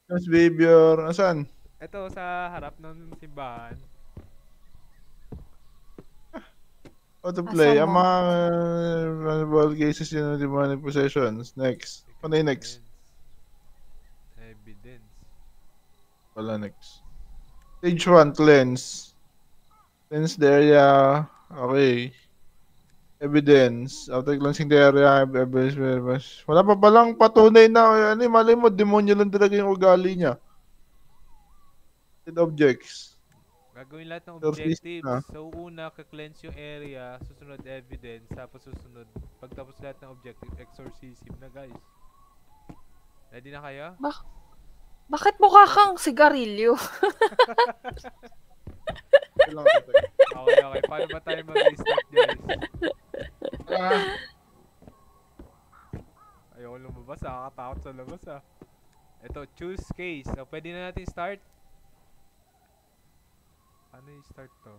Mas behavior. Nasaan? Ito sa harap ng simbahan. How to Asa play. Ang mo? mga vulnerable cases in demonic possessions. Next. Teka, Ano yung next? Evidence. Wala next. Stage 1, cleanse. Cleanse the area. Okay. Evidence. After cleansing the area, evidence. Wala pa palang patunay na, ano, malay mo, demonyo lang talaga yung ugali niya. Objects. Gagawin lahat ng Sources objectives. na. So, una, ka-cleanse yung area. Susunod, evidence. Tapos susunod, pagtapos lahat ng objective, exorcism na, guys. Ready na kayo? Bakit mukha kang sigarilyo? Okay, okay. Paano ba tayo mag-start, guys? Ayoko lumabas, nakakatakot sa labas, ah. Ito, choose case. So, pwede na natin start? Ano yung start to?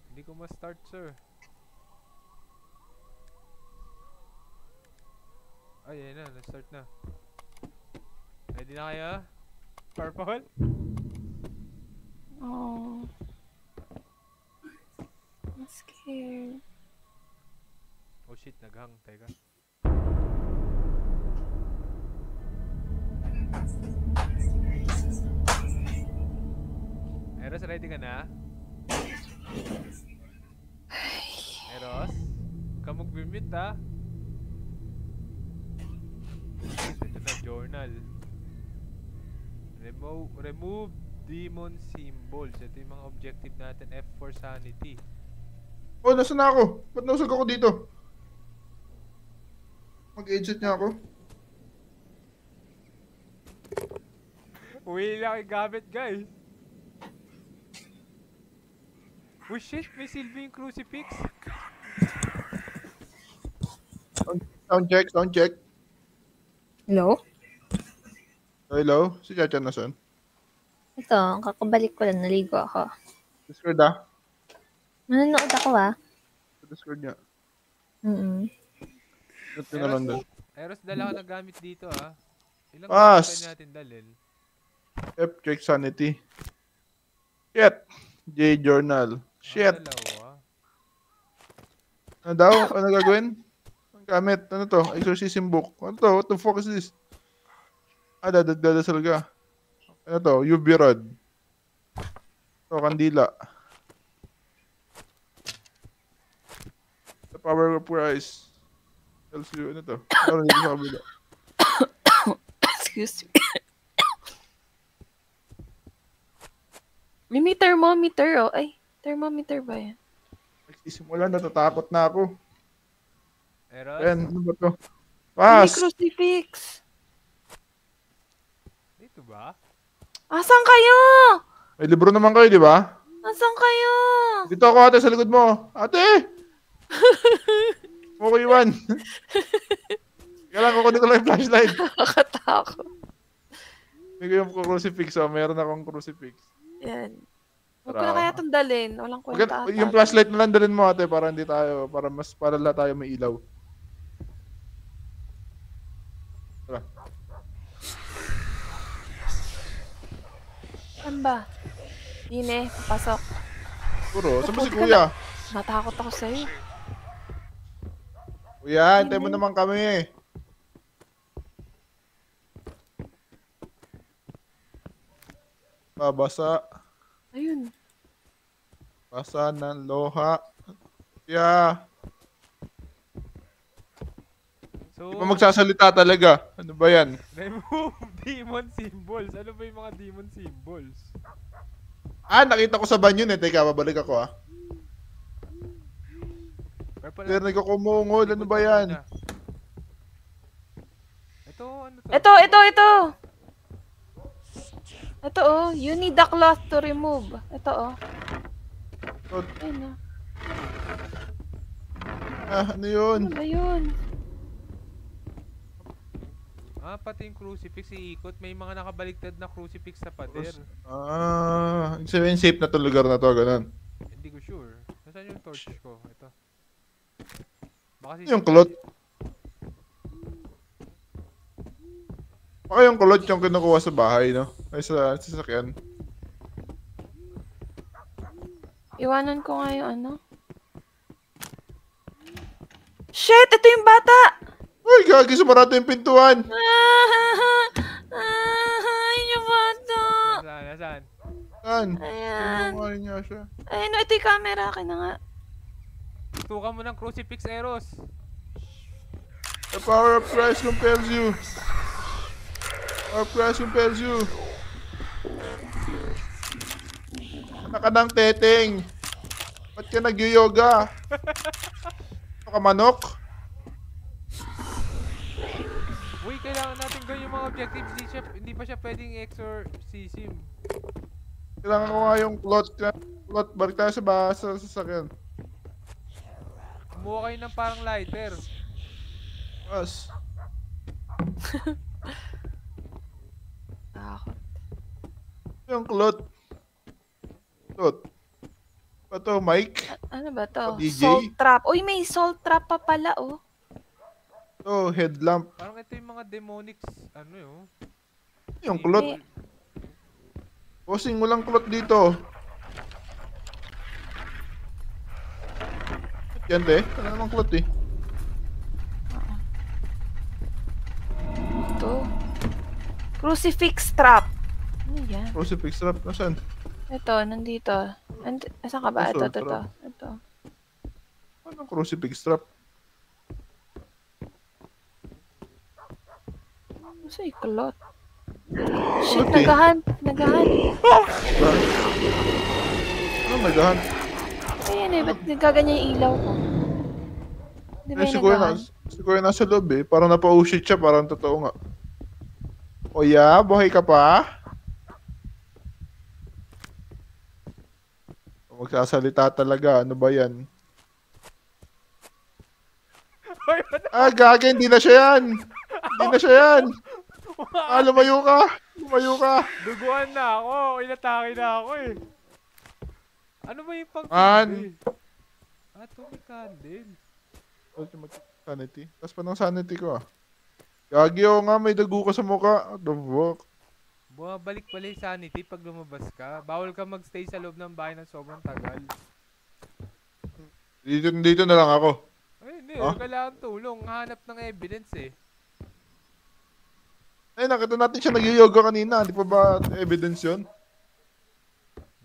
Hindi ko ma-start, sir. Ay, ayun na. Na-start na. Ready na kayo? Purple? Oh. I'm scared. Oh shit, naghang. Teka. Eros, ready ka na? Eros? Huwag ka mag-mute, ha? Ito na, journal. Remove demon symbols. Ito yung mga objective natin. F for sanity. Oh, nasa na ako? Ba't nausag ako dito? Mag-exit niya ako? Uwi lang yung gamit, guys. Oh shit, may silbing crucifix. Sound check, sound check. Hello? Hello? Si Chacha nasan? Ito, kakabalik ko lang. Naligo ako. Discord ah. Manonood ako Discord niya. Ba't ka naman doon? Eros, dala ka na gamit dito, ha? Ilang Pass. gamit pa natin dalhin? F check sanity. Shit! J journal. Shit! Dalawa. Ano daw? Ano gagawin? Ang gamit. Ano to? Exorcism book. Ano to? What the fuck is this? Ah, dadasal ka. Ano to? UV rod. Ito, kandila. The power of price. Tells you, ano to? Ano dito sa kabila? Excuse me. May thermometer, oh. Ay, thermometer ba yan? Nagsisimula, natatakot na ako. Eros? Ayan, ano ba to? May Pass! crucifix. Dito ba? Asan kayo? May libro naman kayo, di ba? Asan kayo? Dito ako ate, sa likod mo. Ate! Okay, Iwan. Kailangan kukunin ko lang yung flashlight. Nakakatakot. May ko yung crucifix, oh. Meron akong crucifix. Yan. Huwag ko na kaya itong dalhin. Walang kwenta ata. Yung flashlight na lang dalhin mo ate para hindi tayo, para lahat tayo may ilaw. Tara. Saan ba? Dine, papasok. Puro, saan ba si Puti ka kuya? Natakot ako sa'yo. Kuya, hintay mo naman kami. Babasa. Ayun. Basa ng loha. Kuya. So, Di ba magsasalita talaga? Ano ba yan? remove demon symbols. Ano ba yung mga demon symbols? Ah, nakita ko sa banyo eh. Teka, babalik ako ah. Narinig ko kumungol. Ano ba yan? Ito, ano to? Ito. Ito, oh. You need the cloth to remove. Ito, oh. Ayun, oh. Ah, ano yun? Ano ba yun? Ah, pati yung crucifix iikot. May mga nakabaliktad na crucifix sa pader. Ah, ibig sabihin safe na to lugar na to, ganun. Hindi ko sure. Nasaan yung torch ko. Ito. Baka Yung kulot. Baka yung kulot yung kinukuha sa bahay, no? Ay, sa sasakyan. Iwanan ko nga yung ano. Shit! Ito yung bata! Uy, gagi, sumarado yung pintuan. Yun yung bata! Nasaan? Saan? Ayan. Kumain niya siya. Ayun, ito yung camera. Akin na nga. Tukan mo ng crucifix Eros. The power of Christ compels you. Power of Christ compels you. Anak ka ng teteng. Ba't ka nag-yoga? Ano ka, manok? Uy, kailangan natin gawin yung mga objectives. Hindi pa siya pwedeng exorcism. Kailangan ko nga yung plot. Plot, balik tayo sa sasakyan. Kumuha kayo ng parang lighter. As. Takot. Yung plot. Plot. Ito, Mike. Ano ba to? DJ? Salt trap. Uy, may salt trap pa pala, oh. Ito, headlamp. Parang ito yung mga demonics, ano yun? Yung kulot. Posing mo lang kulot dito. Yan, te. Ano namang kulot, eh? Ito. Crucifix trap. Ano yan? Crucifix trap. Nasaan? Ito, nandito. Asan ka ba? Salt Ito. trap. Ito. Anong crucifix trap? Masa ikulot? Shit, Kulot, eh. nagahan. Anong nagahan? Ayan eh, ba't nagaganyan yung ilaw ko? Di ba Eh, yung siguro, nagahan? siguro nasa loob, eh. Parang napa-ushit siya. Parang totoo nga. O ya, buhay ka pa? Magsasalita talaga. Ano ba yan? Ah, gagawin. Hindi na siya yan. Hindi na siya yan. Ah, lumayo ka. Lumayo ka. Duguan na ako. Inatake na ako eh. Ano ba yung pang Man. Atomic candle. Sanity. Tapos pa ng sanity ko, ah. Gagi ako nga. May dagu ka sa mukha. What the fuck? Bumabalik pala yung sanity pag lumabas ka. Bawal ka magstay sa loob ng bahay ng sobrang tagal. Dito na lang ako. Ay, hindi. Ah? Kailangan tulong. Hanap ng evidence eh. Ay, nakita natin siya nag-yoga kanina. Di pa ba evidence yun?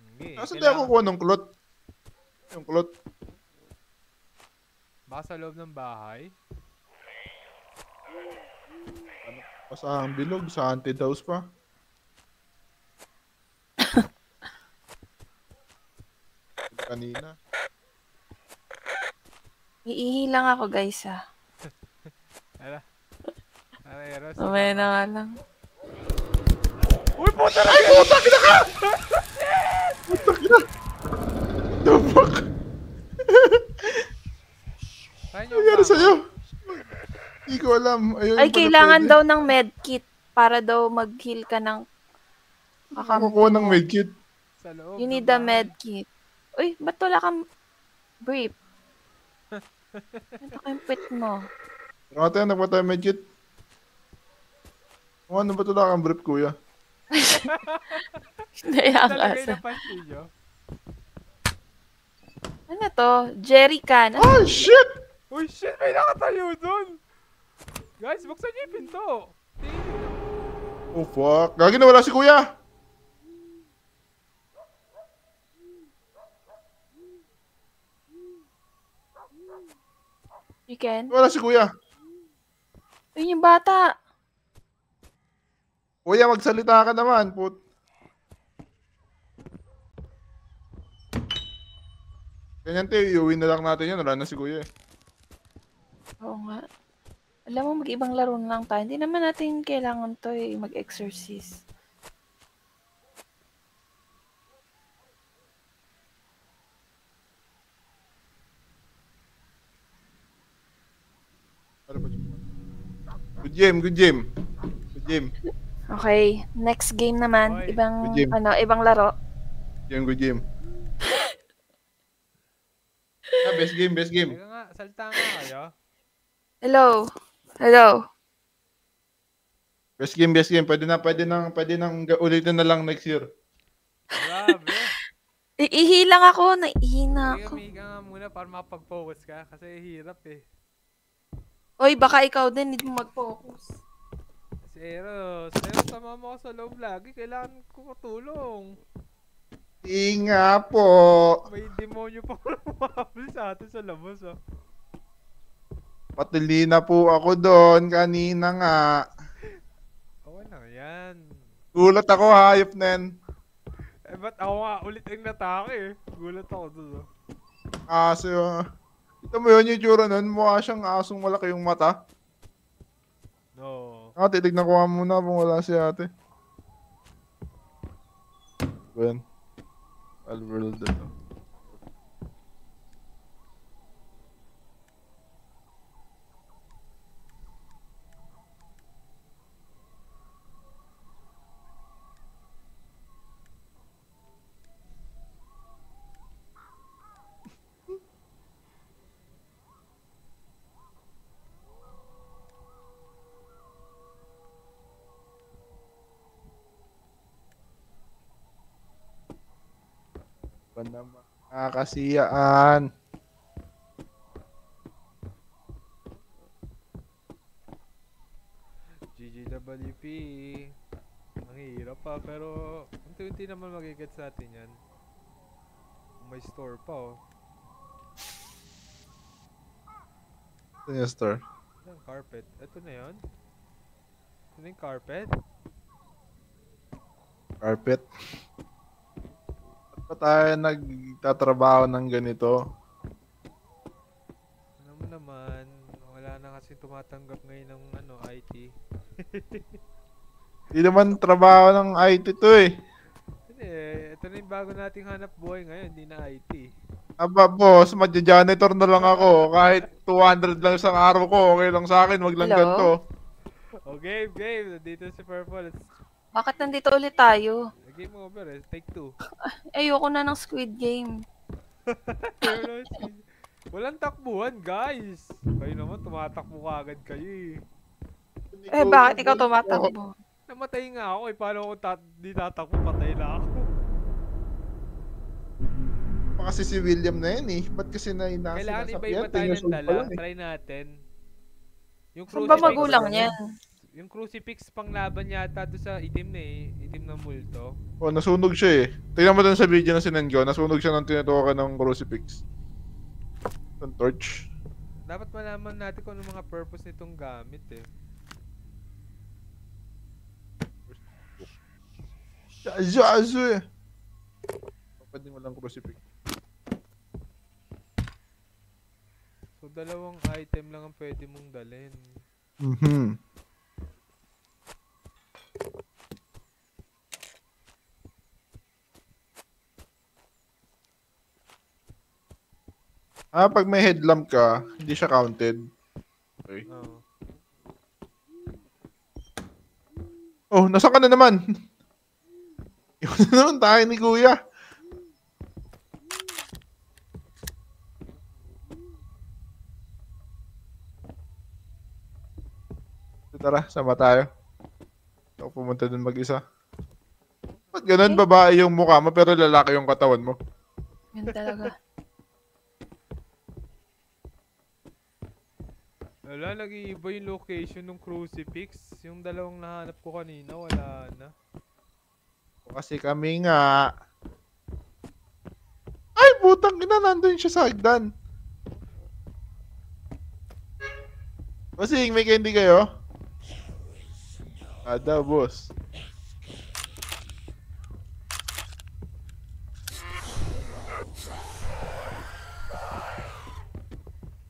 Hindi. Nasaan tayo kukuha ng kulot? Yung kulot. Baka sa loob ng bahay. Pasahang bilog. Sa haunted house pa. Kanina. Iihi lang ako, guys, ah. Ala. Ala, Eros. Mamaya na nga lang. Uy, puta na! Ay, puta! Kita ka! Puta kita! The fuck? Kaya Ano nyo nangyari ba? sa'yo? Hindi ko alam. Ayun, Ay, pala kailangan pwede. daw ng medkit para daw mag-heal ka ng kakampi Kukuha ng mo. medkit. Sa loob You ng need a bahay. medkit. Uy, ba't wala kang brief? Ito kayong pit mo. Mga tayo, nagpa tayo medkit. Kung ano ba ito lang ang brief, kuya? Naya Talagay ka na pastilyo. Ano to? Jerry can. Oh, shit! Uy, shit! May nakatayo dun! Guys, buksan niyo yung pinto! Oh, fuck. Gagi na, wala si kuya! You can? Wala si kuya. Yun yung bata. Kuya, magsalita ka naman, put. Ganyan tayo, iuwi na lang natin yun. Wala na si kuya eh. Oo nga. Alam mo, mag-ibang laro na lang tayo. Hindi naman natin kailangan to eh, mag-exercise. Good game, good game. Good game. Okay, next game naman. Okay. Ibang, Good game. ibang laro. Good game, good game. best game, best game. Teka nga, salta nga kayo. Hello. Hello. Best game, best game. Pwede nang ulitin na lang next year. Grabe. Iihi lang ako. Naihina Sige, ako. umihi ka nga muna para makapag-focus ka. Kasi hirap eh. Oy, baka ikaw din. Hindi mo mag-focus. Si Eros, sama mo ako sa loob lagi. Kailangan ko matulong. Nga po. May demonyo pa lumabas sa atin sa labas ah. Patili na po ako doon kanina nga. Okay lang yan. Gulat ako, hayop na yan. Eh ba't ako nga ulit ang natake eh. Gulat ako doon oh. Aso yung... Ito mo yun yung tsura nun. Mukha siyang asong malaki yung mata. No. Titignan ko nga muna kung wala si ate. Ben. Alworld ito. Ba naman? Nakakasiyaan. GGWP. Ang hirap pa pero unti-unti naman magigets natin yan. May store pa oh. Ito yung store. Yung carpet. Ito na yun. Ito na yung carpet. Carpet. Ba't pa tayo nagtatrabaho ng ganito? Ano mo naman, wala na kasi tumatanggap ngayon ng IT. Hindi naman trabaho ng IT to eh. Hindi, ito na yung bago nating hanap buhay ngayon, hindi na IT. Aba boss, magja-janitor na lang ako. Kahit 200 lang isang araw ko, okay lang sa akin. Wag lang Hello? ganito. Oh, game. Dito si Purple. Bakit nandito ulit tayo? Game over eh. Take 2. Ayoko na ng Squid Game. Walang takbuhan, guys. Kayo naman, tumatakbo ka agad kayo eh. Bakit ikaw tumatakbo? Namatay nga ako eh. Paano ako di tatakbo? Patay na ako. Kasi si William na yan eh. Ba't kasi Kailangan iba-iba tayo ng dala. Try natin. Yung Saan ba crucifix. magulang yan? Yung crucifix pang laban yata to sa itim na eh. Itim na multo. Oh, nasunog siya eh. Tingnan mo dun sa video na sinend ko. Nasunog siya nang tinutukan ng crucifix. Ng torch. Dapat malaman natin kung ano mga purpose nitong gamit eh. Azu eh. Pwede mo lang crucifix. So, dalawang item lang ang pwede mong dalhin. Pag may headlamp ka, hindi siya counted. Okay. Oo. Oh, nasaan ka na naman? Yun na naman tayo ni Kuya. Tara, sama tayo. Ako pumunta dun mag-isa. Ba't ganun babae yung mukha mo pero lalaki yung katawan mo? Yun talaga. Wala, nag-iiba yung location ng crucifix. Yung dalawang nahanap ko kanina, wala na. Kasi kami nga... Ay, butang ina, nandun siya sa hagdan. Kasi may candy kayo? Ada, boss.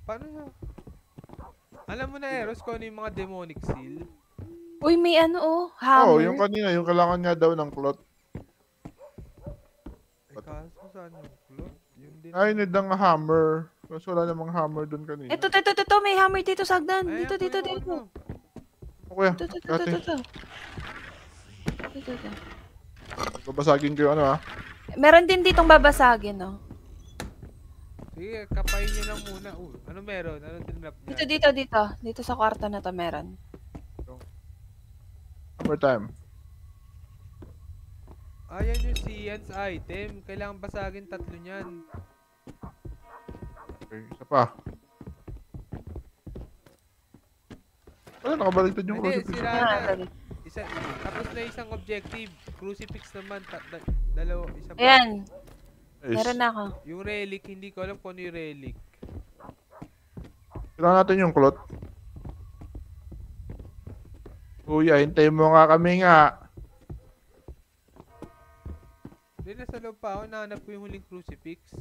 Paano na? Alam mo na, Eros, kung ano yung mga demonic seal? Uy, may Oh, hammer. yung kanina, yung kailangan niya daw ng cloth. Ay, kaso saan yung cloth? Yun din. Ay, need ng hammer. Kasi wala namang hammer dun kanina. Ito, may hammer dito sa hagdan. Ay, Dito. ano? Kuya, Ito. ate, Ito. babasagin ko yung ano ha. Meron din ditong babasagin, no? Sige, Sige, kapain nyo lang muna. Ano meron? Ano tinrap niya? Dito sa kwarto na to meron. Summertime. Ayan yung Sian's item. Kailangan basagin 3 niyan. Okay, isa pa. Wala, nakabaliktad yung Hindi, crucifix. sila Ah, na. dali. Tapos na isang objective. Crucifix naman. Dalawa, isa pa. Ayan, Nice. meron na ako. Yung relic, hindi ko alam kung ano yung relic. Kailangan natin yung cloth. Kuya, hintayin mo nga kami nga. Hindi, nasa loob pa ako. Nahanap ko yung huling crucifix.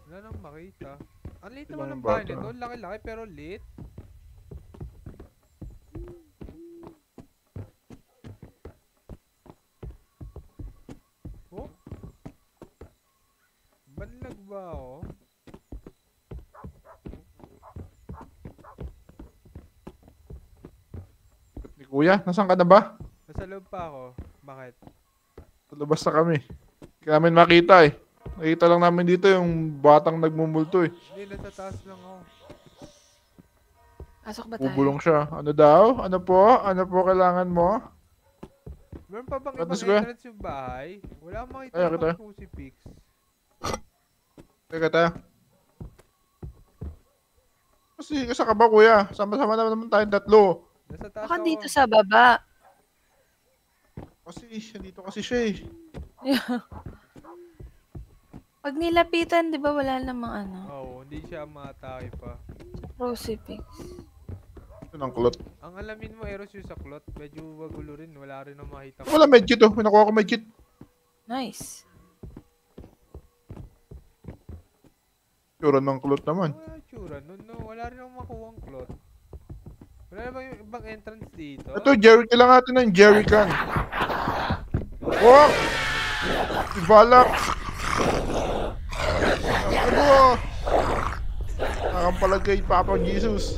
Wala nang makita. Ang liit naman Ibang ng bahay bata. nito. Laki-laki pero lit. Oh? Banlag ba ako? Ni Kuya, nasaan ka na ba? Nasa loob pa ako. Bakit? Labas na kami. Kaya namin makita eh. Nakita lang namin dito yung batang nagmumulto eh. Hindi, nasa taas lang ako. Pasok ba tayo? Bubulong siya. Ano daw? Ano po? Ano po kailangan mo? Meron pa bang Ba't ibang gusto ko yan? entrance yung bahay? Wala akong makita Kaya ng kita. crucifix. Teka tayo. Kasi ka ba kuya? Sama-sama naman tayong tatlo. Nasa taas Baka ako. dito sa baba. Kasi dito kasi siya eh. Pag nilapitan, di ba wala namang ano? Oo, hindi siya matake pa. Crucifix. Ito ng kulot. Ang alamin mo, Eros yung saklot. Medyo magulo rin. Wala rin ang makita ko. Wala medkit oh. May nakuha ko medkit. Nice. Tsura ng kulot naman. Wala tsura nun, no? Wala rin akong makuha ang cloth. Wala na ba yung ibang entrance dito? Ito, Jerry. Kailangan natin ng jerrycan. Oh! Ibalak! Ano? Nakampalag kay Papa Jesus.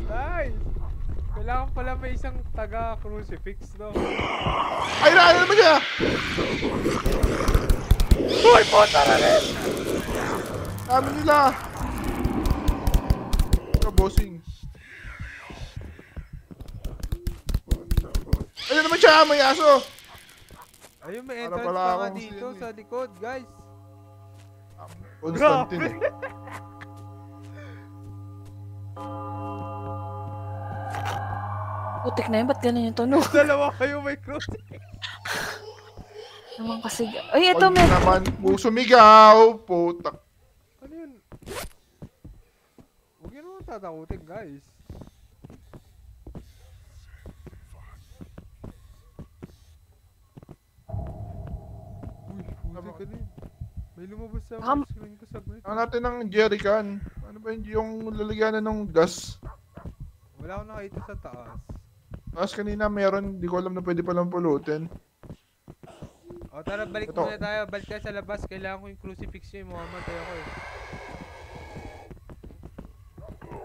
Nice! Kailangan pala may isang taga-crucifix, no? Ay, na! Ano naman siya? Uy, puta na rin! Dami nila! Ito, bossing. Ayun naman siya! May aso! Ayun, may Para entrance pala pa nga akong dito sin- sa likod, guys. Constantine eh. Putik na yun, ba't ganun yung tunog? Dalawa kayo may crucifix. Naman kasi... Ay, ito, Huwag may... naman po sumigaw! Putak. Ano yun? Huwag yun naman tatakutin, guys. Uy, puti ka din. May lumabas sa Baka- screen ko saglit. Kailangan natin ng jerrycan. Ano ba yung lalagyanan ng gas? Wala akong nakita sa taas. Tapos kanina meron, di ko alam na pwede palang pulutin. O tara, balik Ito. muna tayo. Balik tayo sa labas. Kailangan ko yung crucifix nyo. Mamamatay ako eh.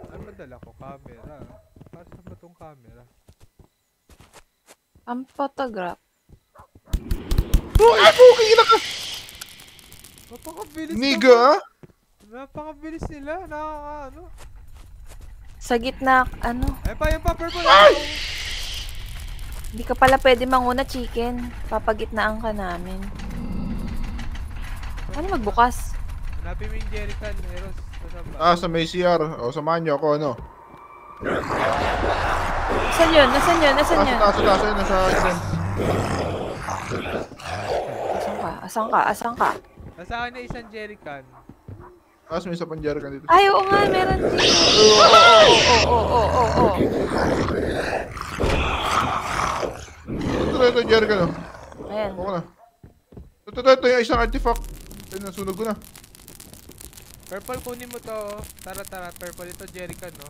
Ano ba dala ko? Camera. Para saan ba tong camera? Ang photograph. Ay, puking ina ka! Napakabilis Niga! Napakabilis nila. Nakaka ano. Sa gitna, ano? Ayun pa, purple. Hindi ka pala pwede manguna, chicken. Papagitnaan ka namin. Ano magbukas? Hanapin mo yung jerrycan, Eros. Nasaan ba? Ah, sa may CR. O, samahan niyo ako, ano? Nasaan yun? Nasaan yun? Nasaan yun? Taas, yun, nasa event. Asan ka? Asan ka? Asan ka? Nasa akin na isang jerrycan. Tapos may isa pang jerrycan dito. Ay, oo nga, meron dito. Oo. Ito, jerrycan, oh. Ayan. Ako na. Ito yung isang artifact. Ayun, nasunog ko na. Purple, kunin mo to. Tara, purple. Ito jerrycan, no?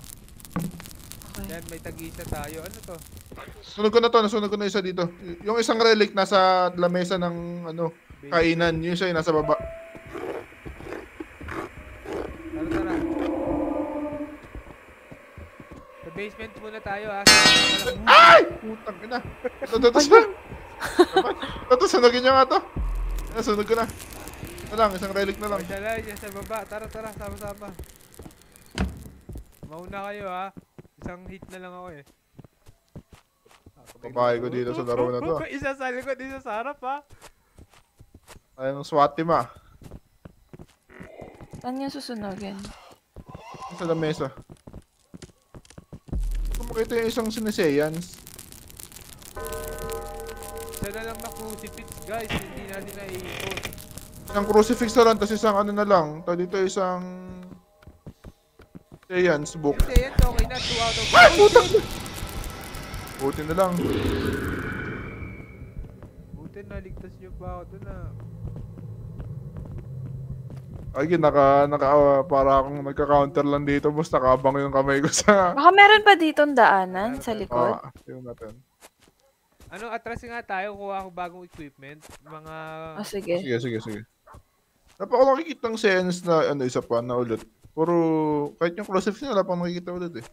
Okay. Yan, may tag-isa tayo. Ano to? Nasunog ko na isa dito. Yung isang relic nasa lamesa ng, ano, kainan. Yung isa yung nasa baba. Tara. Sa basement muna tayo, ha? Ay! Putang ina. Ito, sunugin niyo nga to. Nasunog ko na. Isang relic na lang. Siya lang, yan sa baba. Tara, sama-sama. Mauna kayo ha. Isang hit na lang ako eh. Babae ko dito sa laro na to. Isa sa likod, isa sa harap ha. Ayun, SWAT team ah. Saan yung susunogin? Sa lamesa. Kung makita yung isang siniseyans. Isa na lang na crucifix guys. Hindi natin naiikot. Isang crucifix na lang, tapos isang ano na lang. Tapos dito isang... Seyans book. Kasi yan, okay na. 2 out of 5. Ay, putang! Buti na lang. Buti naligtas niyo pa ako dun ah. Ay, para akong nagka-counter lang dito. Basta nakabang yung kamay ko sa... Baka meron pa ditong daanan sa likod. Tingnan natin. Ano, atras nga tayo. Kuha ako bagong equipment. Mga... Sige. Sige. Dapat ako nakikita ng sense na isa pa na ulit. Puro, kahit yung crucifix wala pang nakikita ulit eh.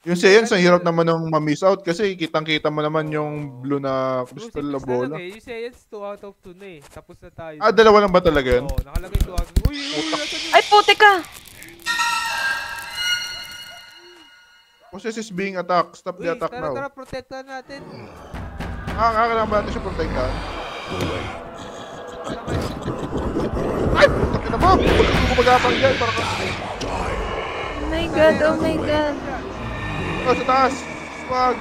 Yung Saiyans, ang hirap naman ng ma-miss out kasi kitang-kita mo naman yung blue na crystal na bola. Yung Saiyans 2 out of 2 na eh. Tapos na tayo. Dalawa lang ba talaga yun? Oo, nakalagay 2 out of 2. Uy! Ay, puti ka! Process is being attacked. Stop the attack now. Tara, protektahan natin. Kailangan ba natin siya protektahan? Ay! Putang ina mo! Huwag kang gumagapang dyan para ka... Oh my god, oh my god. Sa taas! Wag!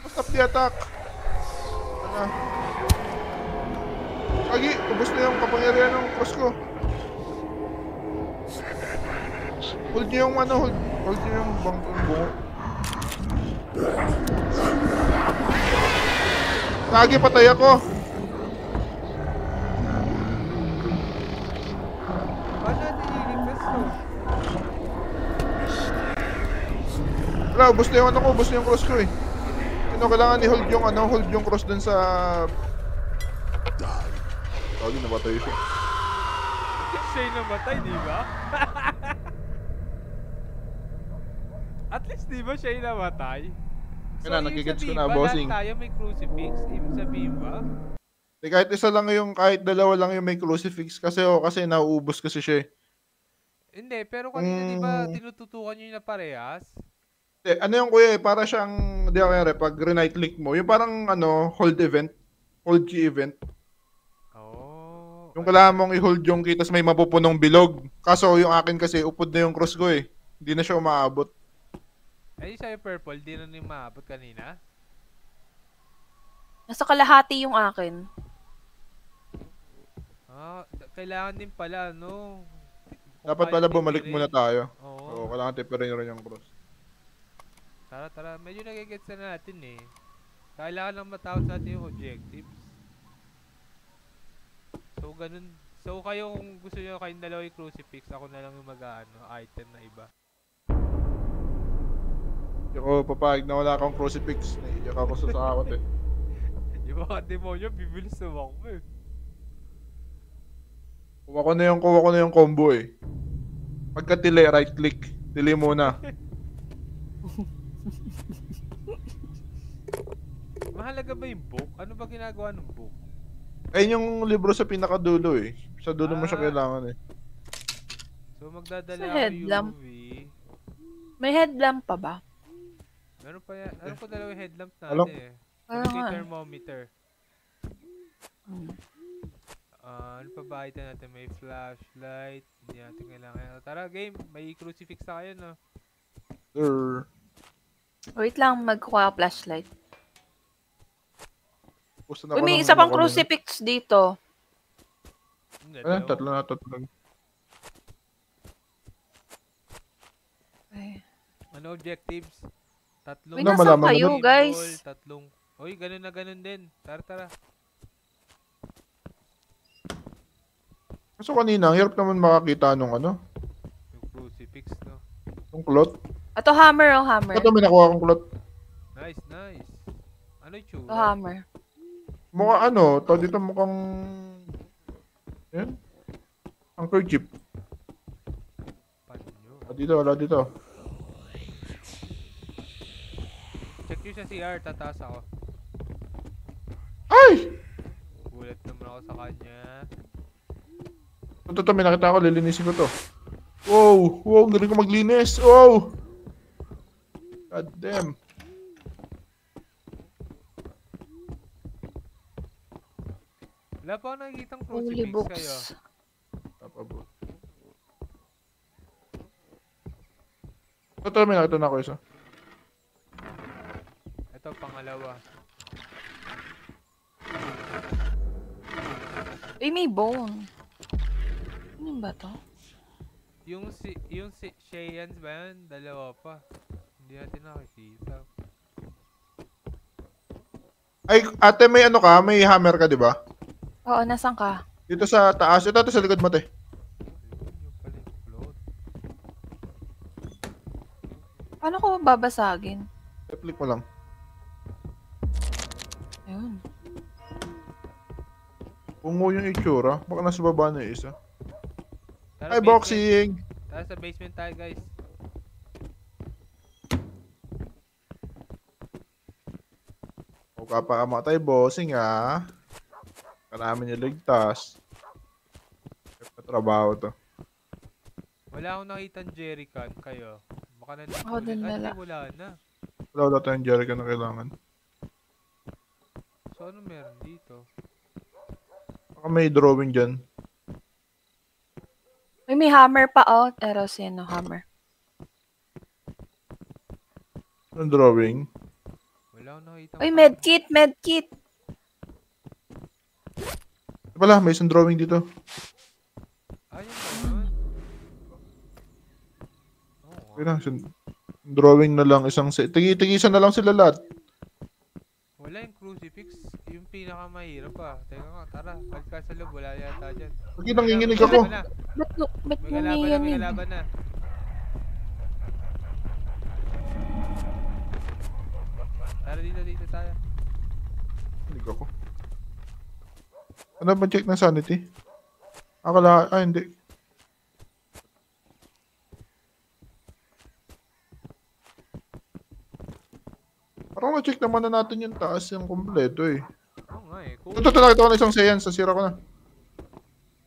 Stop the attack! Lagi, ubos na yung kapangyarihan ng cross ko. Hold niyo yung hold niyo yung bungo. Lagi, patay ako! Paano natin iligtas to? Wala, ubos na yung cross ko eh. Kailangan i-hold yung cross dun sa... Lagi, nabatay siya. Siya yung namatay, di ba? At least di ba siya yung namatay? Kailan, nagigets ko na, ibig bossing. sabihin ba lahat tayo may crucifix? Ibig sabihin ba? Kahit dalawa lang yung may crucifix kasi nauubos kasi siya eh. Hindi, pero kanina di ba tinututukan nyo yung na parehas? Ano yung kuya eh, para siyang, di ako kaya pag right click mo, yung parang hold key event. Oh. Yung kailangan mong i-hold yung key, tas may mapupunong bilog. Kaso yung akin kasi, upod na yung cross ko eh. Hindi na siya umaabot. Ay, sa'yo purple, di na yung maabot kanina? Nasa kalahati yung akin. Kailangan din pala, no? Dapat pala bumalik muna tayo. Oo. Kailangan tipirin rin yung cross. Tara. Medyo nagigets na natin eh. Kailangan lang matawag sa atin yung objectives. So, ganun. So, kayo kung gusto nyo kayong dalawa yung crucifix, ako na lang yung item na iba. Hindi ko papayag na wala akong crucifix. Naiiyak ako sa sakot eh. Yung mga demonyo, bibilis naman ko eh. Kuha ko na yung combo eh. Pagka tili, right click. Tili muna. Mahalaga ba yung book? Ano ba ginagawa ng book? Ayun yung libro sa pinakadulo eh. Sa dulo mo siya kailangan eh. So magdadala Sa ako headlamp. UV. May headlamp pa ba? Meron pa yan. Ano pa dalawang headlamp Alam. natin eh? Parang Ano nga. thermometer? Ano pa ba item natin? May flashlight. Hindi natin kailangan. Tara game, may crucifix na kayo no? Sir. Wait lang, magkuha flashlight. Gusto na Uy, ko may ng isa pang ano kanina. crucifix dito. Tatlo na. Ay. Ano objectives? Tatlong Uy, nasaan kayo, symbol, guys? tatlong... Uy, ganun na ganun din. Tara. Kaso kanina, ang hirap naman makakita nung Yung crucifix, no? nung cloth. Ito hammer, oh hammer. Ito may nakuha akong cloth. Nice. Ano yung Ito tsura? hammer. Mukha dito mukhang... Yan. Ang kerchief. Panyo. Wala dito. Check Check nyo sa CR, tataas ako. Ay! Gulat naman ako sa kanya. Ito, may nakita ko, lilinisin ko to. Wow! Wow, galing ko maglinis! Wow! God damn. Wala pa ako nakikitang Holy crucifix kayo. books. Tapos. Ito, may nakita na ako isa. Ito, pangalawa. Uy, may bone. Ano ba to? Yung Shayans ba yun? Dalawa pa. Hindi natin nakikita. Ay, ate, may ano ka? May hammer ka, di ba? Oo, nasan ka? Dito sa taas. Ito sa likod mo, te. Ayun, yung pala yung float. Paano ko babasagin? Click mo lang. Ayun. Bungo yung itsura. Baka nasa baba na yung isa. Tara, Ay, basement. boxing! Tara sa basement tayo, guys. O kapakamatay, bossing ah. Karami niya ligtas. Ito trabaho to. Wala akong nakitang jerrycan kayo. Baka nandito Ako din ulit. Ay, wala. hindi, wala na. Wala tayong jerrycan na kailangan. So, ano meron dito? Baka may drawing dyan. Uy, may hammer pa, oh. Eros yan, no, hammer. Anong drawing? Wala akong nakitang... Uy, medkit, medkit. Wala, may isang drawing dito. Ayun ba yun? Oo Okay nga. na, drawing na lang isang set. Tigi-tigisan na lang sila lahat. Wala yung crucifix. Yung pinakamahirap pa. Teka nga, tara. Balik ka sa loob. Wala yata dyan. Pagi nanginginig May ako. kalaban na. Ba't May kalaban na, may naniyanig? kalaban na. Tara dito tayo. Nanginig ako. Ano ba check ng sanity? Akala, hindi. Parang na-check naman na natin yung taas yung kompleto eh. Oo nga eh. Cool. Ito, nakita ko na isang seance. Sasira ko na.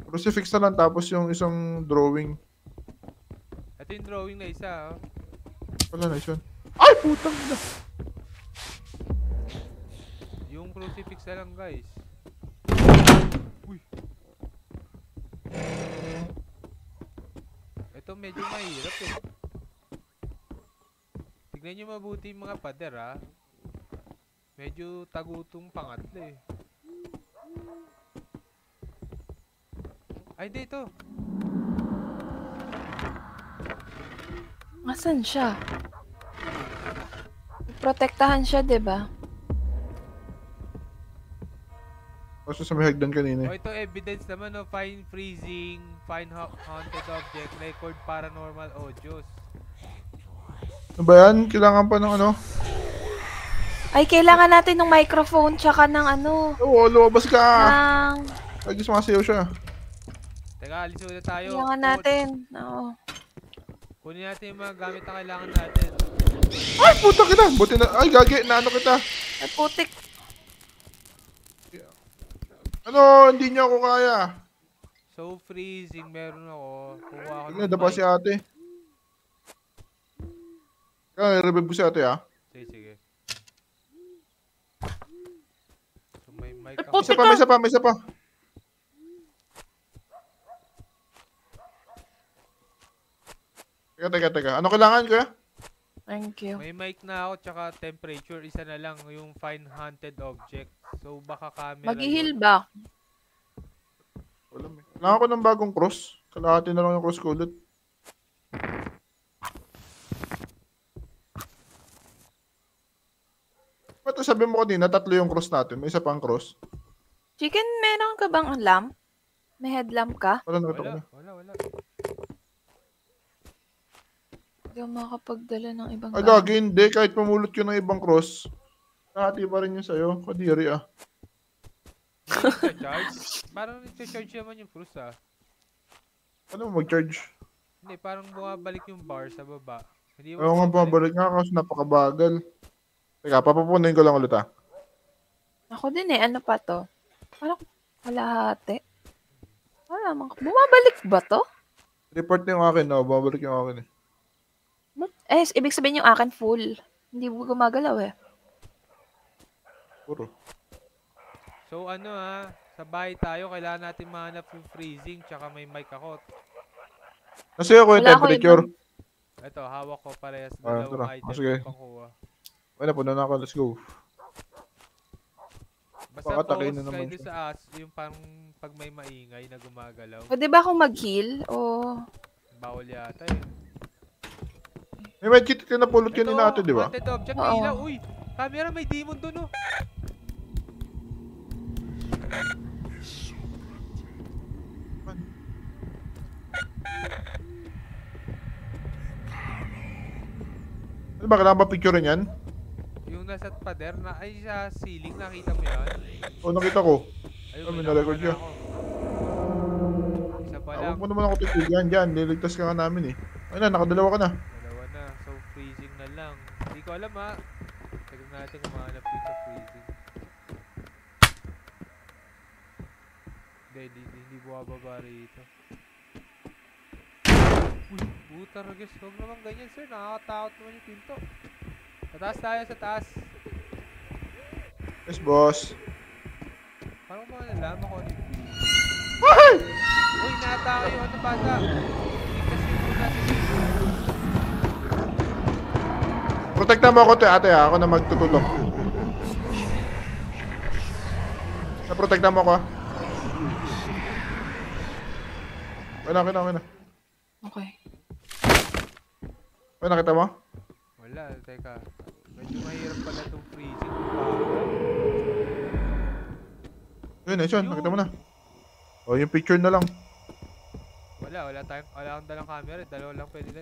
Crucifix na lang tapos yung isang drawing. Ito yung drawing na isa. Oh. Wala na yun. Ay, putang ina. Yung crucifix na lang, guys. Uy. Ito medyo mahirap eh. Tignan nyo mabuti yung mga pader ha. Medyo tagutong pangatlo eh. Ay, hindi ito. Asan siya? Protektahan siya, di ba? Kasi sa may hagdan kanina O eh. ito evidence naman no. Find freezing, find haunted object, record paranormal audios. Ano ba yan? Kailangan pa ng ano? Ay, kailangan natin ng microphone tsaka ng ano, Oo, lumabas ka! ng... Ay, sumasayaw siya. Teka, alis muna tayo. Kailangan natin. Oo. Kunin natin yung mga gamit na kailangan natin. Ay, putang ina! Buti na, ay, gagi, naano kita. Ay, putik. Ano, hindi niya ako kaya. So freezing, meron ako. Kuha ako Tingnan, dapa si ate. Kaya, revive ko si ate ah. Sige. So may mic Ay, ako. putik. May isa pa. Teka. Ano kailangan, kuya? Thank you. May mic na ako, tsaka temperature. Isa na lang yung find haunted object. So baka camera Mag-heal yun. ba? Wala eh. Kailangan ko ng bagong cross. Kalahati na lang yung cross ko ulit. Ba't sabi mo kanina, 3 yung cross natin. May isa pang cross. Chicken, meron ka bang lamp? May headlamp ka? Wala, nakita ko na. Wala. Hindi ako makakapagdala ng ibang Ay, gamit. gagi, hindi. Kahit pumulot yun ng ibang cross. Kahati pa rin yun sa'yo. Kadiri ah. Nagcha-charge? Parang nagcha-charge naman yung cruise ah. Ano mo mag-charge? Hindi, parang bumabalik yung bar sa baba. Hindi Ayaw nga bumabalik nga kasi napakabagal. Teka, papapunin ko lang ulit ah. Ako din eh. Ano pa to? Parang kalahati. Wala naman. Bumabalik ba to? Report na yung akin, no? Babalik yung akin eh. Ibig sabihin yung akin full. Hindi gumagalaw eh. Puro. So ano sa bahay tayo, kailangan natin mahanap yung freezing, tsaka may mic ako. Kasi ako yung Wala ako temperature. Ito, hawak ko parehas Ah, dalawang tara. item Sige. yung pangkuha. Okay na, puno na ako. Let's go. Basta Baka takin focus na naman kayo doon siya. sa as, yung parang pag may maingay na gumagalaw. Pwede ba akong mag-heal? O... Bawal yata eh. May medkit ka na pulot Ito, kanina natin, di ba? wanted object, Oo. may ilaw. Uy, camera, may demon doon oh. Ano ba, kailangan ba picture yan? Yung nasa pader na, ay sa ceiling, nakita mo yan? O, nakita ko. Ayun, May may na-record nakuha na siya. ako. Isa pa Ako lang. mo naman ako titigan dyan. Liligtas ka nga namin eh. Ay na, nakadalawa ka na. Dalawa na, so freezing na lang. Hindi ko alam Tignan natin kung mahanap dito sa freezing. Hindi bumababa rito. Uy, puta ragas. Huwag naman ganyan sir, nakakatakot naman yung pinto. Sa taas tayo, sa taas. Yes, boss. Parang mga nalaman ko ano yung freezing. Uy, natake yung ano bata. Ligtas yung muna si Jason. Protekta mo ako, ate ha. Ako na magtutulong. Naprotekta mo ako ha. Okay na. Okay. Okay, nakita mo? Wala, teka. Medyo mahirap pala itong freezing. Yun, nakita mo na. O, yung picture na lang. Wala akong dalang camera. Dalawa lang pwede na.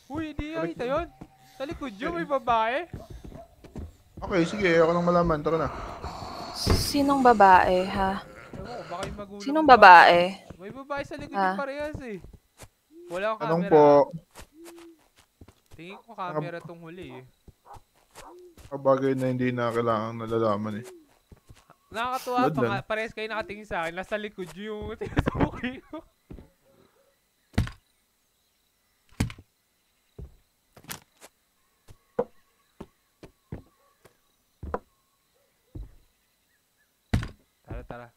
Uy, hindi nakita yun. Sa likod yun, may babae. Okay, sige. Ako nang malaman. Tara na. Sinong babae, ha? Ewan ko, baka yung magulang. Sinong mo ba? babae? May babae sa likod Ah. yung parehas eh. Wala akong Anong camera. po? Tingin ko camera tong huli eh. Kabagay na hindi na kailangan nalalaman eh. Nakakatuwa Blood pa lang. nga, parehas kayo nakatingin sa akin. Nasa likod yung tinatukoy ko. Tara.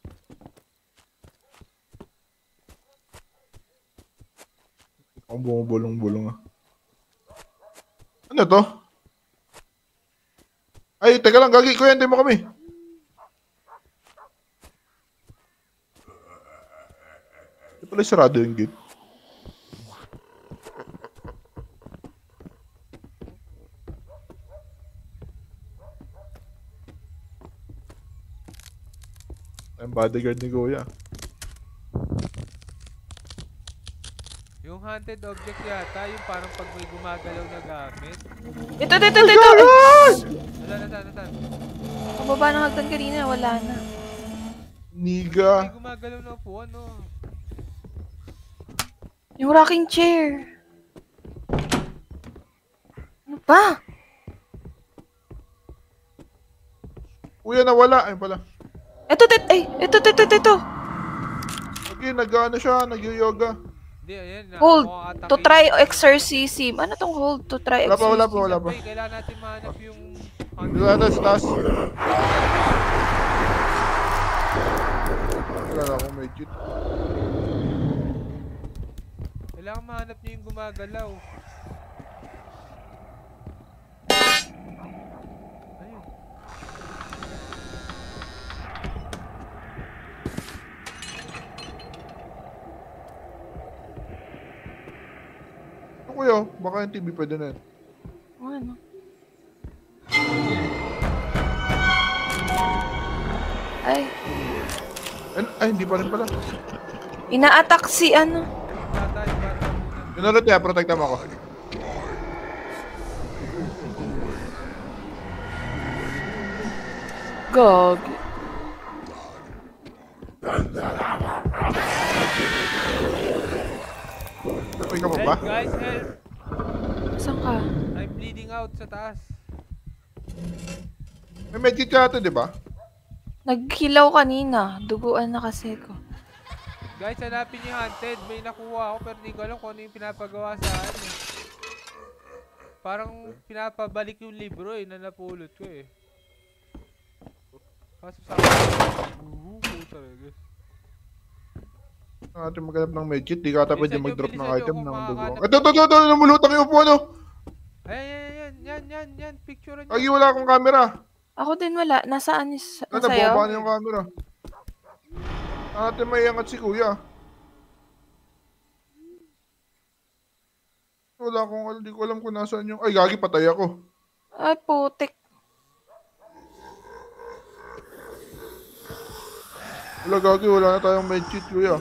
Ang bumubulong-bulong ah. Ano to? Ay, teka lang, gagi. Kuya, hindi mo kami. Hindi pala sarado yung gate. Ang bodyguard ni Kuya. Yung haunted object yata, yung parang pag may gumagalaw na gamit. Ito! Nasaan? Pababa ng hagdan kanina, wala na. Niga. May gumagalaw na upuan, no? Yung rocking chair. Ano ba? Kuya, nawala. Ayun pala. Ito! Okay, nag-ano siya, nag-yoga. Hindi, ayan. Hold mukhang atake to try yung- exorcism. Ano tong hold to try Wala pa, exorcism? wala pa. Sabay, kailangan natin mahanap yung Dito natin sa taas. Wala na akong may cheat. Kailangan mahanap niyo yung gumagalaw. Ayun. Ano kuya? Baka yung TV pwede na yun. Ano? Ay, Ay, hindi pa rin pala. ina-attack si ano. Bata muna. Pinulot niya, protekta mo ako. Gog. Uy, ka pa ba? Help guys, help! Saan ka? I'm bleeding out sa taas. May medkit ka ito, di ba? Naghilaw kanina. Duguan na kasi ko. Guys, hanapin niyo yung hunted. May nakuha ako pero di ko alam kung ano yung pinapagawa sa akin eh. Parang pinapabalik yung libro eh, na napulot ko eh. Kaso sa akin, puta rin. Natin maghanap ng medkit. Di ka ata pwede Bilisan nyo, mag-drop ng bilisan nyo item kung ng makakahanap dugo. Ito, lumulutang yung upo, ano? Yan, picture nyo. Ay, wala akong camera. Ako din wala. Nasaan is... Ano, Nasa'yo? nababa na yung camera. Natin may angat si kuya. Wala akong, di ko alam kung nasaan yung... Ay, gagi, patay ako. Ay, putik. Wala, gagi, wala na tayong medkit, kuya.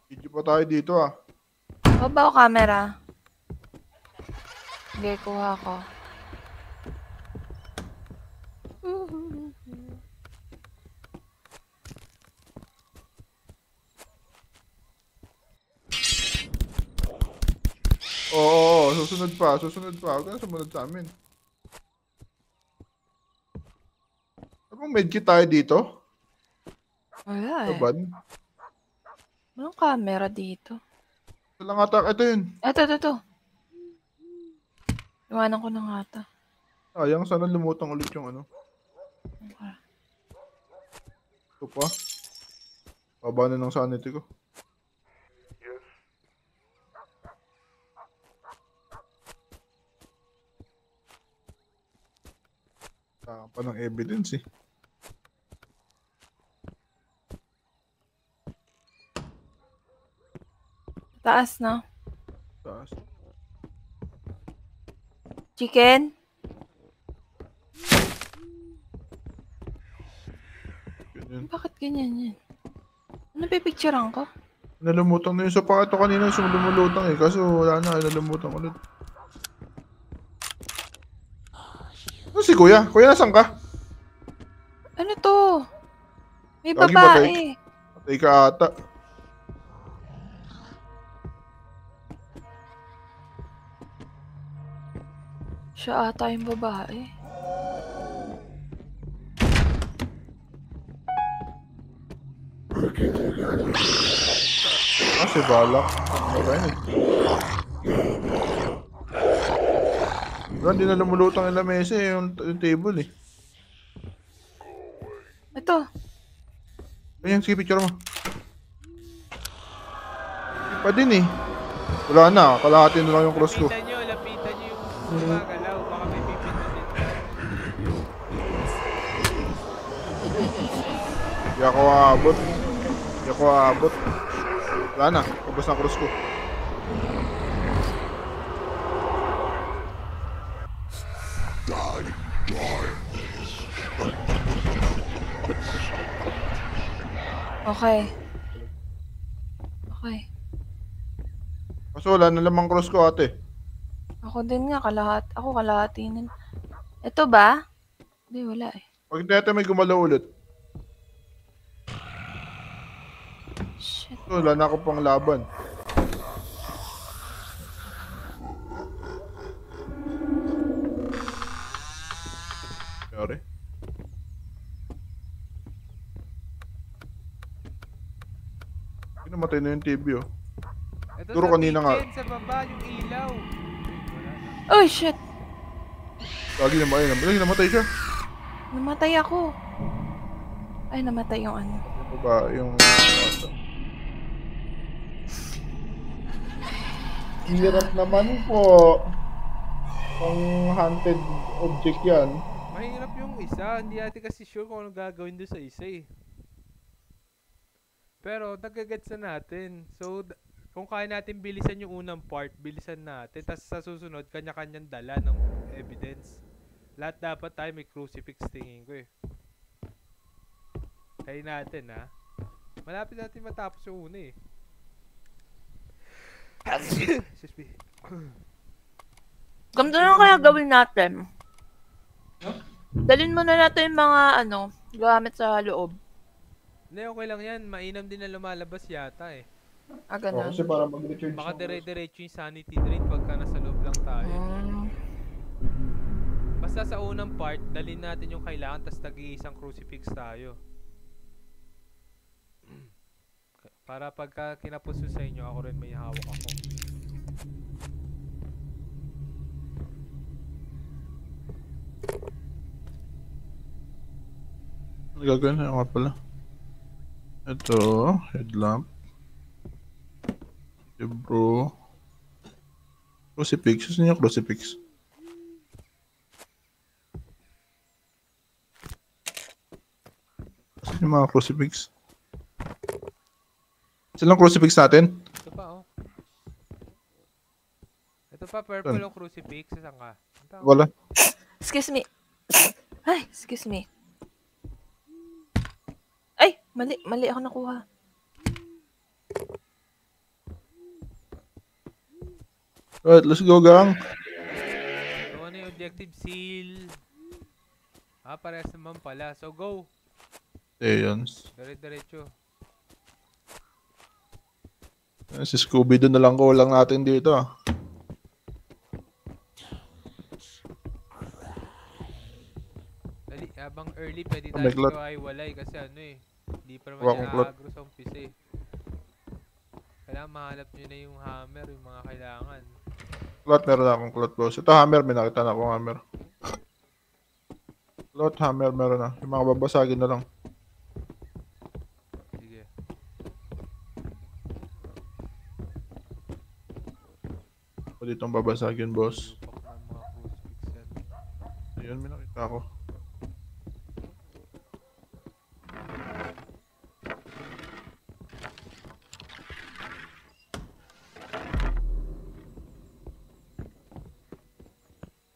Video pa tayo dito, ah. Baba ko camera. Sige, kuha ko. Oo, susunod pa. Huwag ka na sumunod sa amin. Anong medkit tayo dito? Wala eh. Taban? Walang camera dito. Ito lang ata, ito yun. Ito. Iwanan ko na nga ata. Sayang, sana lumutang ulit yung ano. Okay. Ito pa. Baba na ng sanity ko. Saka pa ng evidence eh. Taas na. Taas. Chicken? Ganyan. Bakit ganyan yan? Ano pipicturean ko? Nalumutang na yun sa paketo kanina. Lumulutang eh. Kaso wala na. Nalumutang ulit. Ano si kuya? Kuya, nasan ka? Ano to? May Lagi babae. Patay ka ata. Siya ata yung babae. Si Balak. Ano ba yun eh? Hindi na lumulutang yung lamesa eh. Yung table eh. Ito. Ayan, sige, picture mo. Hindi pa din eh. Wala na, kalahati na lang yung cross ko. Lapitan nyo yung gumagalaw. Baka may pipindutin. Hindi ako aabot. Wala na, ubos na cross ko. Okay. Kaso wala na lamang cross ko ate. Ako din nga, kalahati nun. Ito ba? Hindi, wala eh. Pag hindi may gumalaw ulit. Shit. So, wala na ako pang laban. Sorry. Namatay na yung TV oh. Ito Siguro sa kanina nga. kitchen, sa baba, yung ilaw. Oh, shit. Lagi namatay siya. Namatay ako. Ay, namatay yung ano. Yung baba, yung... Hirap naman po. Pang hunted object yan. Mahirap yung isa. Hindi natin kasi sure kung anong gagawin doon sa isa eh. Pero nagagets na natin. So, kung kaya natin bilisan yung unang part, bilisan natin. Tapos sa susunod, kanya-kanyang dala ng evidence. Lahat dapat tayo may crucifix tingin ko eh. Kaya natin ha. Malapit natin matapos yung una eh. Excuse me. Ganito na kaya gawin natin. Dalhin muna natin yung mga gamit sa loob. Hindi, okay lang yan. Mainam din na lumalabas yata eh. Ah, O, ganun. kasi para mag-recharge Baka ng dire-diretso yung sanity drain pagka nasa loob lang tayo. Hmm. Basta sa unang part, dalhin natin yung kailangan tas tag-iisang crucifix tayo. Para pagka kinapuso sa inyo, ako rin may hawak ako. Ano gagawin? Ano nga pala? Ito, headlamp. Okay, bro. Crucifix. Saan yung crucifix? Saan yung mga crucifix? Saan lang crucifix natin? Ito pa, oh. Ito pa, purple yung crucifix. Saan ka? Ito. Wala. Excuse me. Ay, excuse me. Ay, mali ako nakuha. Alright, let's go, gang. So, ano yung objective? Seal. Ah, parehas naman pala. So, go. Ayans. Dire-diretso. Si Scooby doon na lang kulang natin dito ah. Dali, habang early, pwede May tayo cloth. hiwalay kasi ano eh. Hindi pa naman Wala niya akong cloth. agro sa umpisa eh. Kailangan mahanap nyo na yung hammer, yung mga kailangan. Cloth, meron na akong cloth, boss. Ito hammer, may nakita na akong hammer. Cloth, hammer, meron na. Yung mga babasagin na lang. Sige. O ditong babasagin, boss. Lupak ng mga crucifix yan. Ayun, may nakita ako.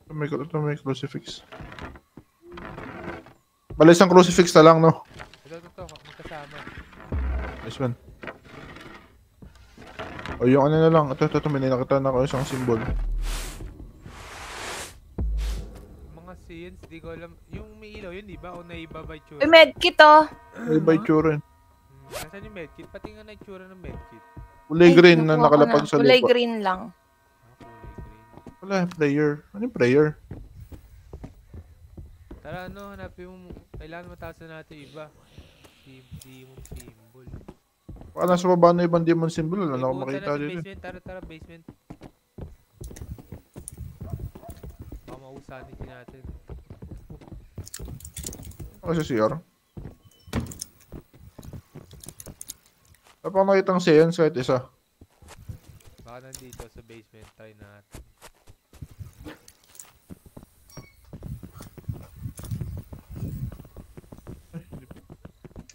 Ito may crucifix. Bala isang crucifix na lang, no? Ito, magkasama. Nice one. O yung ano na lang. Ito, may nakita na ako isang symbol. Mga scenes, di ko alam. Yung may ilaw yun, di ba? O naiba ba itsura? Uy, medkit oh. May by tsura yun. Nasaan yung medkit? Pati nga na itsura ng medkit. Kulay Ay, green na nakuha ko nakalapag na. sa Kulay lupa. green lang. Ah, kulay green. Wala, prayer. Ano yung prayer? Tara, ano, hanapin mo. Kailangan matasan natin yung iba. Demon symbol. Baka nasa baba na ibang demon symbol. Wala na akong Punta makita na sa dito. basement. Tara, basement. Baka mausanin din natin. Ano sa CR? Wala pa akong nakitang seance kahit isa. Baka nandito sa basement. Try natin.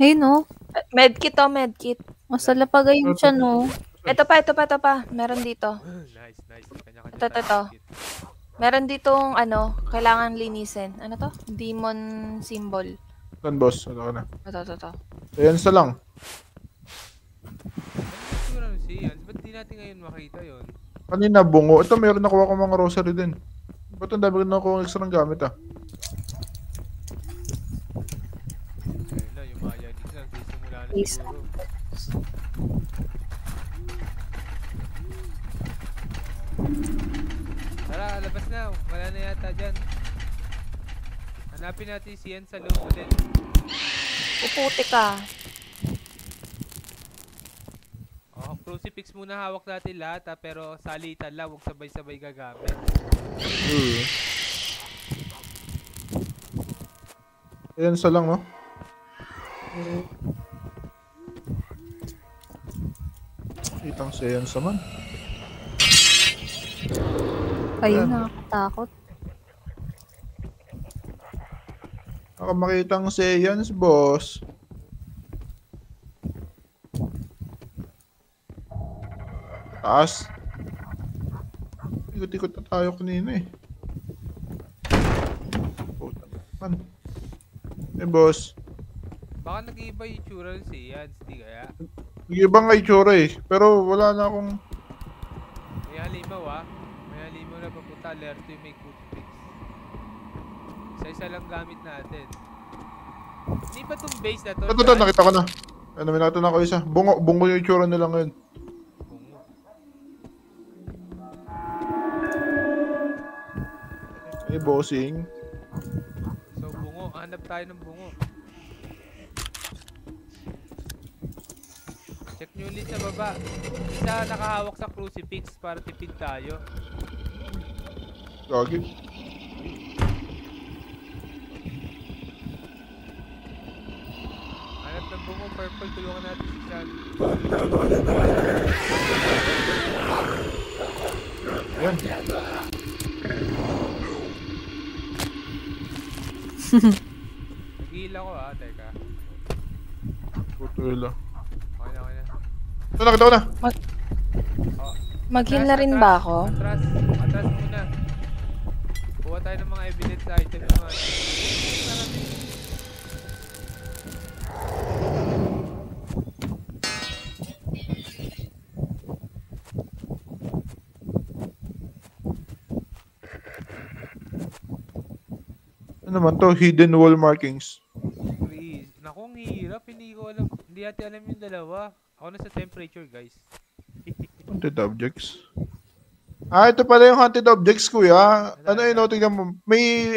Ayun no. Medkit oh, medkit. Masala pa gayon siya no. Ito pa. Meron dito. Nice. Kanya-kanya Ito. tayo medkit. Meron ditong ano, kailangan linisin. Ano to? Demon symbol. Saan, boss? Ano ka na? Ito. Seance na lang. Ano siguro ng seance? Ba't di natin ngayon makita yon? Kanina bungo. Ito, meron nakuha ko mga rosary din. Ba't ang dami ko nakuha ng extra ng gamit ah? Ayun lang, yung mga yanis lang. Simula na Please. siguro. Tara, labas na. Wala na yata dyan. Hanapin natin si Ian sa loob ulit. Puputi ka. Oh, crucifix muna hawak natin lahat ha, pero salitan lang, huwag sabay-sabay gagamit. Seance na lang, no? Itang seance naman. Ayun, nakakatakot. Ako makitang seance, boss. Taas. Ikot-ikot na tayo kanina eh. Puta naman. Eh, boss. Baka nag-iiba yung itsura ng si Ian, di kaya? Nag-ibang nga itsura eh. Pero wala na akong... May halimaw ah. May halimaw na papunta, alerto yung may crucifix. Isa-isa lang gamit natin. Hindi ba tong base na to? Ito, nakita ko na. Ano, may nakita na ako isa. Bungo yung itsura nila ngayon. Hey, bossing. So, bungo. Hanap tayo ng bungo. Check nyo ulit sa baba. Isa nakahawak sa crucifix para tipid tayo. Gagi. Hanap ng bungo, purple. Tulungan natin si Sean. Yan. Nag-heal ako teka. Putula. Okay na, okay na. Ito na, kita ko na. Mag-heal na rin ba ako? Atras muna. Kuha tayo ng mga evidence item naman. Ano naman to? Hidden wall markings. Please. Naku, ang hirap. Hindi ko alam. Hindi natin alam yung dalawa. Ako na sa temperature, guys. Haunted objects. Ito pala yung haunted objects, kuya. Ano yun, tingnan mo. May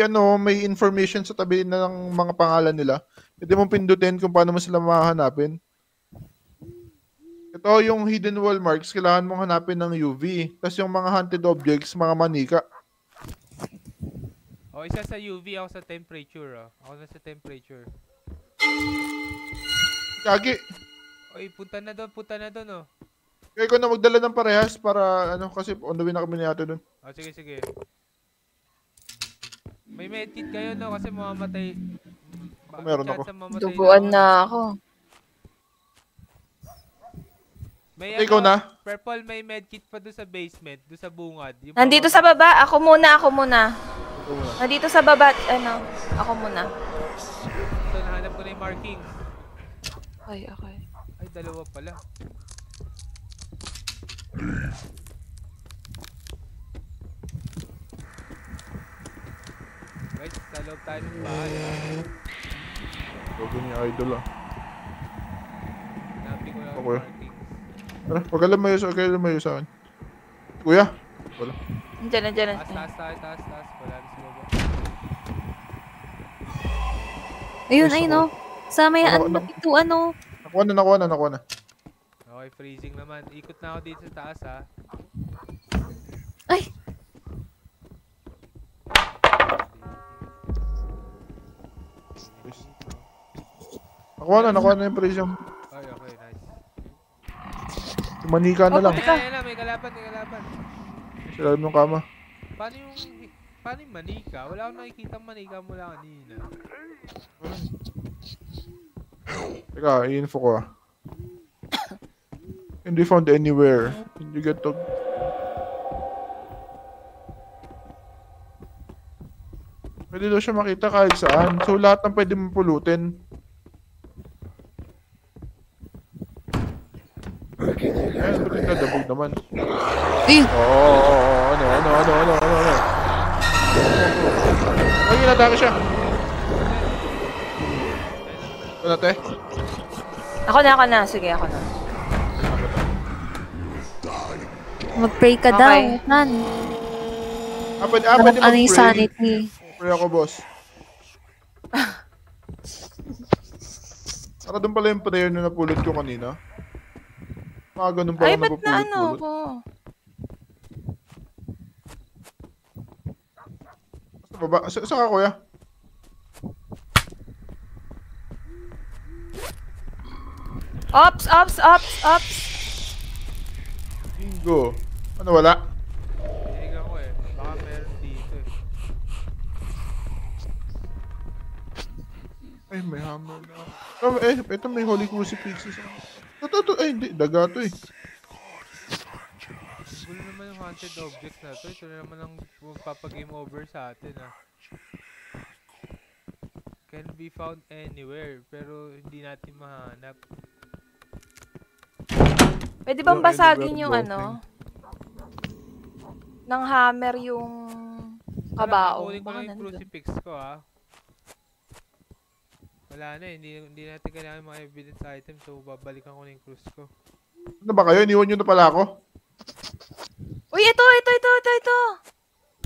information sa tabi na ng mga pangalan nila. Pwede mong pindutin kung paano mo sila mahanapin. Ito yung hidden wall marks. Kailangan mong hanapin ng UV. Tapos yung mga haunted objects, mga manika. O, isa sa UV, ako sa temperature. Ako na sa temperature. Kagi. Oy, punta na doon. Kaya ko na magdala ng parehas para kasi on the way na kami ni ate dun. O, sige. May medkit kayo, no? Kasi mamamatay. Meron ako. Duguan na ako. May Ikaw na? Purple, may medkit pa doon sa basement, doon sa bungad. Yung Nandito sa baba. Ako muna. Nandito sa baba. Ako muna. Ito, nahanap ko na yung marking. Okay. Ay, dalawa pala. Guys, sa loob tayo ng bahay. Gawin niya idol Hanapin ko lang yung Okay. marking. Tara, huwag ka lumayo sa akin. Kuya? Wala. Nandiyan. Taas. Wala na sa baba. Ayun, Yes, ay ako. no. Sa may Nakuha Nakuha na. Okay, freezing naman. Ikot na ako dito sa taas, ha. Ay! Nakuha na yung prison. Okay, nice. Manika na lang. Ayan na, may kalaban. Sa ilalim ng kama. Paano yung manika? Wala akong nakikita manika mula kanina. Teka, i-info ko Can be found anywhere. Can you get to... Pwede daw siya makita kahit saan. So lahat ng pwede mong pulutin. Ayan, buti nadabog naman. Ano. Ay, inatake siya. Ito na, te. Ako na. Sige, ako na. Mag-pray ka Okay. daw. Nan. Pwede Ano yung mag-pray. sanity? Pray ako, boss. Saka doon pala yung prayer na napulot ko kanina. Mga ganun pala Ay, ba't na napupulot-pulot. ako? Sa baba. Saka, kuya? Ops! Bingo. Ano, wala? Tinigan ko baka meron dito Ay, may hammer na. Ito may holy crucifixes. Ito. Ay, hindi. Daga to Gulo naman yung haunted objects na to. Ito na naman ang magpapagame over sa atin, Can be found anywhere, pero hindi natin mahanap. Pwede bang Yung basagin yung anywhere ng hammer yung kabao? Kunin ko Baka lang yung nandun. crucifix ko, Wala na hindi natin kailangan yung mga evidence item, so babalikan ko na yung cruise ko. Ano ba kayo? Iniwan nyo na pala ako? Uy, ito! Ito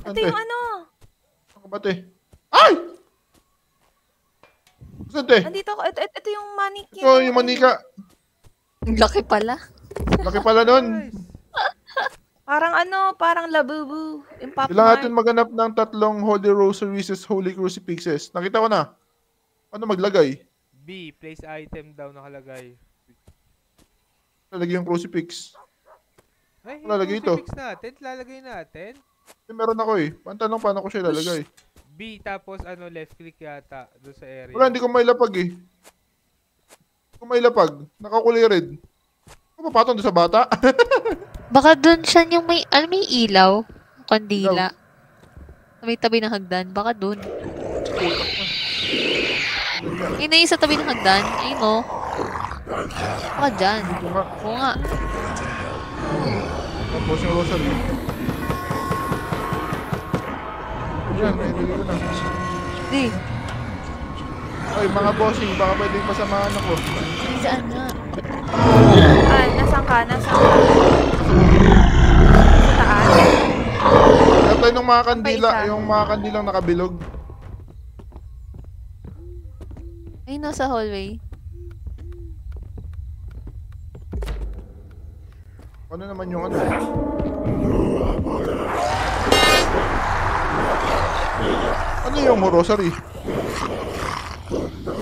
Ante. yung ano! Saan ka ba, te? Ay! Saan, te? Andito ako. Ito yung mannequin. Ito, yung manika. Ang laki pala. Laki pala nun. Nice. Parang labubu. Yung Pop Kailangan Mart. natin maganap ng 3 Holy Rosaries at Holy Crucifixes. Nakita ko na. Ano maglagay? B, place item daw nakalagay. Lalagay yung crucifix. Ay, Wala, lagay yung ito. crucifix natin, lalagay natin. Meron ako eh. Pantanong paano ko siya ilalagay. B, tapos left click yata doon sa area. Wala, hindi ko mailapag eh. Hindi ko mailapag. Nakakulay red. Ano papatong doon sa bata? Baka doon siya yung may ilaw. Kandila. Sa may tabi ng hagdan. Baka doon. Ayun na yung sa tabi ng hagdan. Ayun o. Baka dyan. Ito nga. Oo nga. Tapos yung rosary. Yan, nailagay ko na. Di. Ay, mga bossing, baka pwedeng pasamahan ako. Ay, saan nga? Nasaan ka? Sa taas? Tatay ng mga kandila, isa. yung mga kandilang nakabilog. Ayun o, sa hallway. Ano naman yung ano? Ano yung rosary?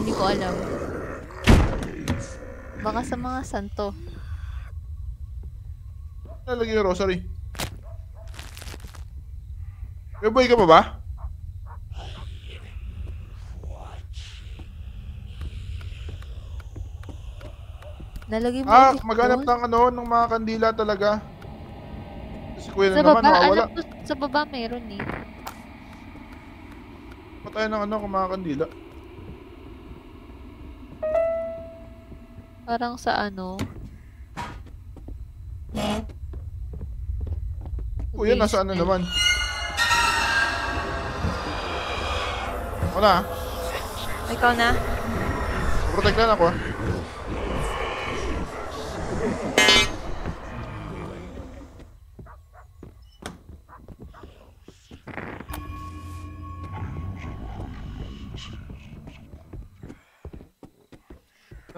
Hindi ko alam. Baka sa mga santo. Nalagay yung rosary. May boy ka pa ba? Nalagay mo Ah, ulit maghanap doon? ng ng mga kandila talaga. Si Kuya na Sa naman, baba, nakawala. alam ko, sa baba meron eh. Patay ng kung mga kandila. Parang sa ano. Kuya, nasa ano basement. naman? Ako na, Ikaw na? protektahan ako.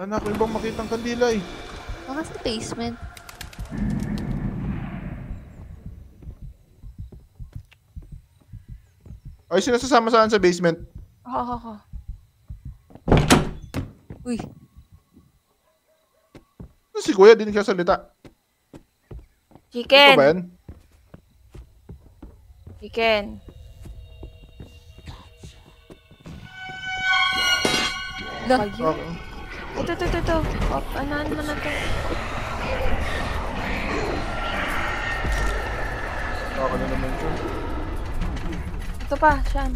Anak, ibang makitang kandila eh. Baka sa basement. Ay, sila sasama saan sa basement? Oo. Uy, Ano si Kuya, di nagsasalita. Ito Chicken. ba yan? Chicken. la. Ayun. Okay. Ito. Ano mo na to? Okay na naman siya. Ito pa, Sean.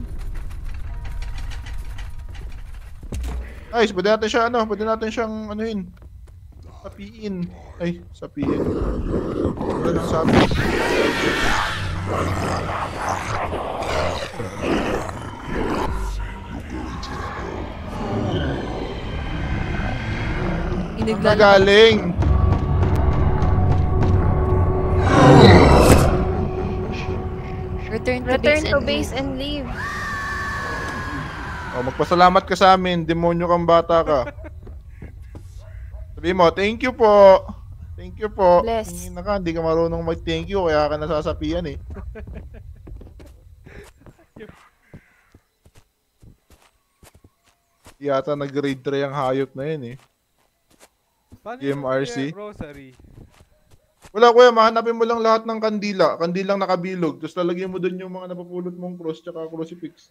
Ay, pwede natin siyang anuhin. Sapiin. Ay, sapiin. Wala nang sabi. Iniglalakad. Nagaling. Return Return to and base leave. and leave. Oh, magpasalamat ka sa amin, demonyo kang bata ka. Sabi mo, thank you po. Thank you po. Bless. Tingin na ka, hindi ka marunong mag-thank you, kaya ka nasasapian eh. Yata nag-grade 3 ang hayop na yun eh. Paano GMRC? yung rosary? Wala kuya, mahanapin mo lang lahat ng kandila. Kandilang nakabilog. Tapos lalagyan mo dun yung mga napapulot mong cross tsaka crucifix.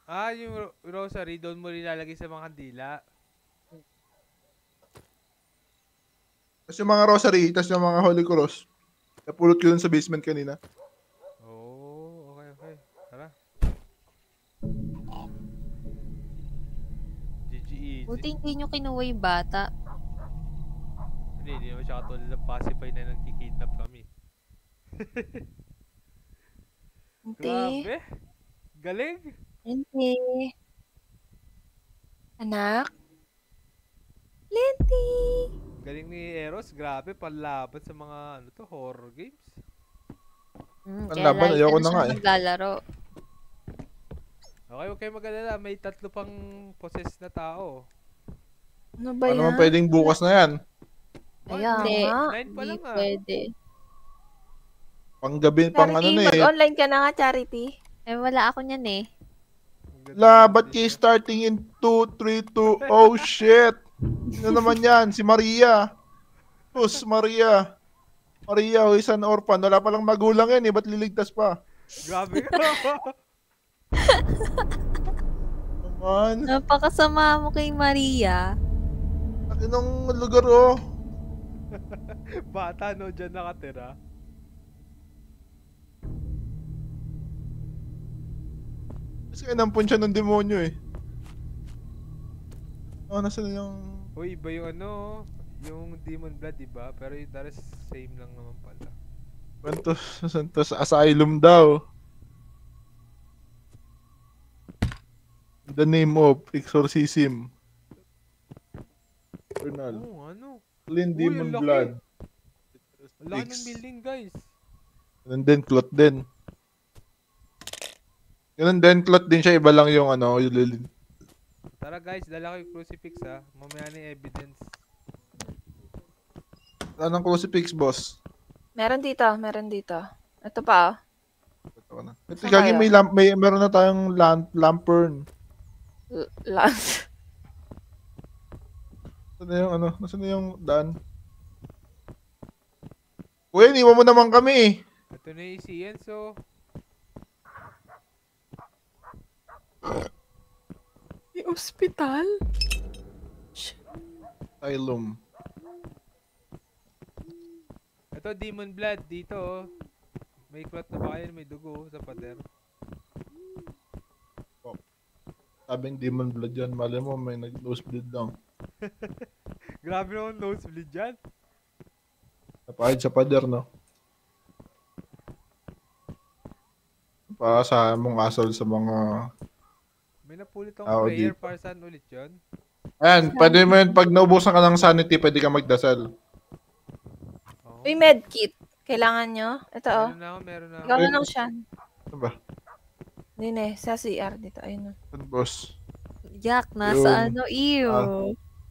Ah, yung rosary, doon mo nilalagay sa mga kandila. Tapos yung mga rosary, tapos yung mga holy cross. Napulot ko dun sa basement kanina. Oh, okay. Tara. GG easy. Buti hindi nyo kinuha yung bata. Hindi naman siya katulad ng pacify na nagkikidnap kami. Hindi. Grabe. Galing. Hindi. Anak? Lenti. Galing ni Eros. Grabe, panlaban sa mga horror games. Ang Kaya laban, lagi ayoko ka na na nga siya eh. naglalaro. Okay, huwag kayo mag-alala. May 3 pang possessed na tao. Ano ba Ano naman yan? pwedeng bukas na yan? Kaya Hindi. nga. 9 pa Hindi lang ah. pwede. Panggabi, pang ano Charity, na eh. mag-online ka na nga, Charity. Eh, wala ako niyan eh. Labat kayo starting in 2, 3, 2. Oh shit! Sino naman yan? Si Maria. Who's Maria? Maria, who is an orphan. Wala palang magulang yan eh. Ba't liligtas pa? Grabe ka. Naman. Napakasama mo kay Maria. Akinong lugar oh. Bata no, dyan nakatira. Kasi inampun siya ng demonyo eh. Oh, nasa na yung... Uy, iba yung ano, yung Demon Blood, diba? Pero yung the rest, same lang naman pala. Santos Asylum daw. The name of Exorcism. Eternal. Oo, ano? Clean Uy, Demon ang laki. Blood. Ang laki ng building, guys. Ganun din, cloth din. Ganun din, cloth din siya. Iba lang yung ano, yung lilin. Tara guys, dala ko yung crucifix ha. Mamaya na yung evidence. Anong crucifix, boss? Meron dito, meron dito. Ito pa, oh. Ito ka na. Ito, Saan gagi, kayo? meron na tayong lantern. Lance. Nasaan na yung ano? Nasaan na yung daan? Kuya, iniwan mo naman kami. Ito na yung Enzo. May ospital? Asylum. Ito, Demon Blood. Dito oh. May clot na ba kayo? May dugo oh, sa pader. Sabing demon blood yan. Mali mo, may nag-nosebleed lang. Grabe naman nosebleed dyan. Napahid sa pader, no? Sa mong asol sa mga... May napulit akong Oo, prayer dito. para saan ulit yun? Ayan, pwede mo yun. Pag naubusan ka ng sanity, pwede ka magdasal. Oo. May medkit. Kailangan nyo? Ito, oh. Meron na Ikaw ako. na lang siya. Ano ba? Din eh, sa CR dito. Ayun, oh. Ano, boss? Yak, nasa Yun. ano, iyo.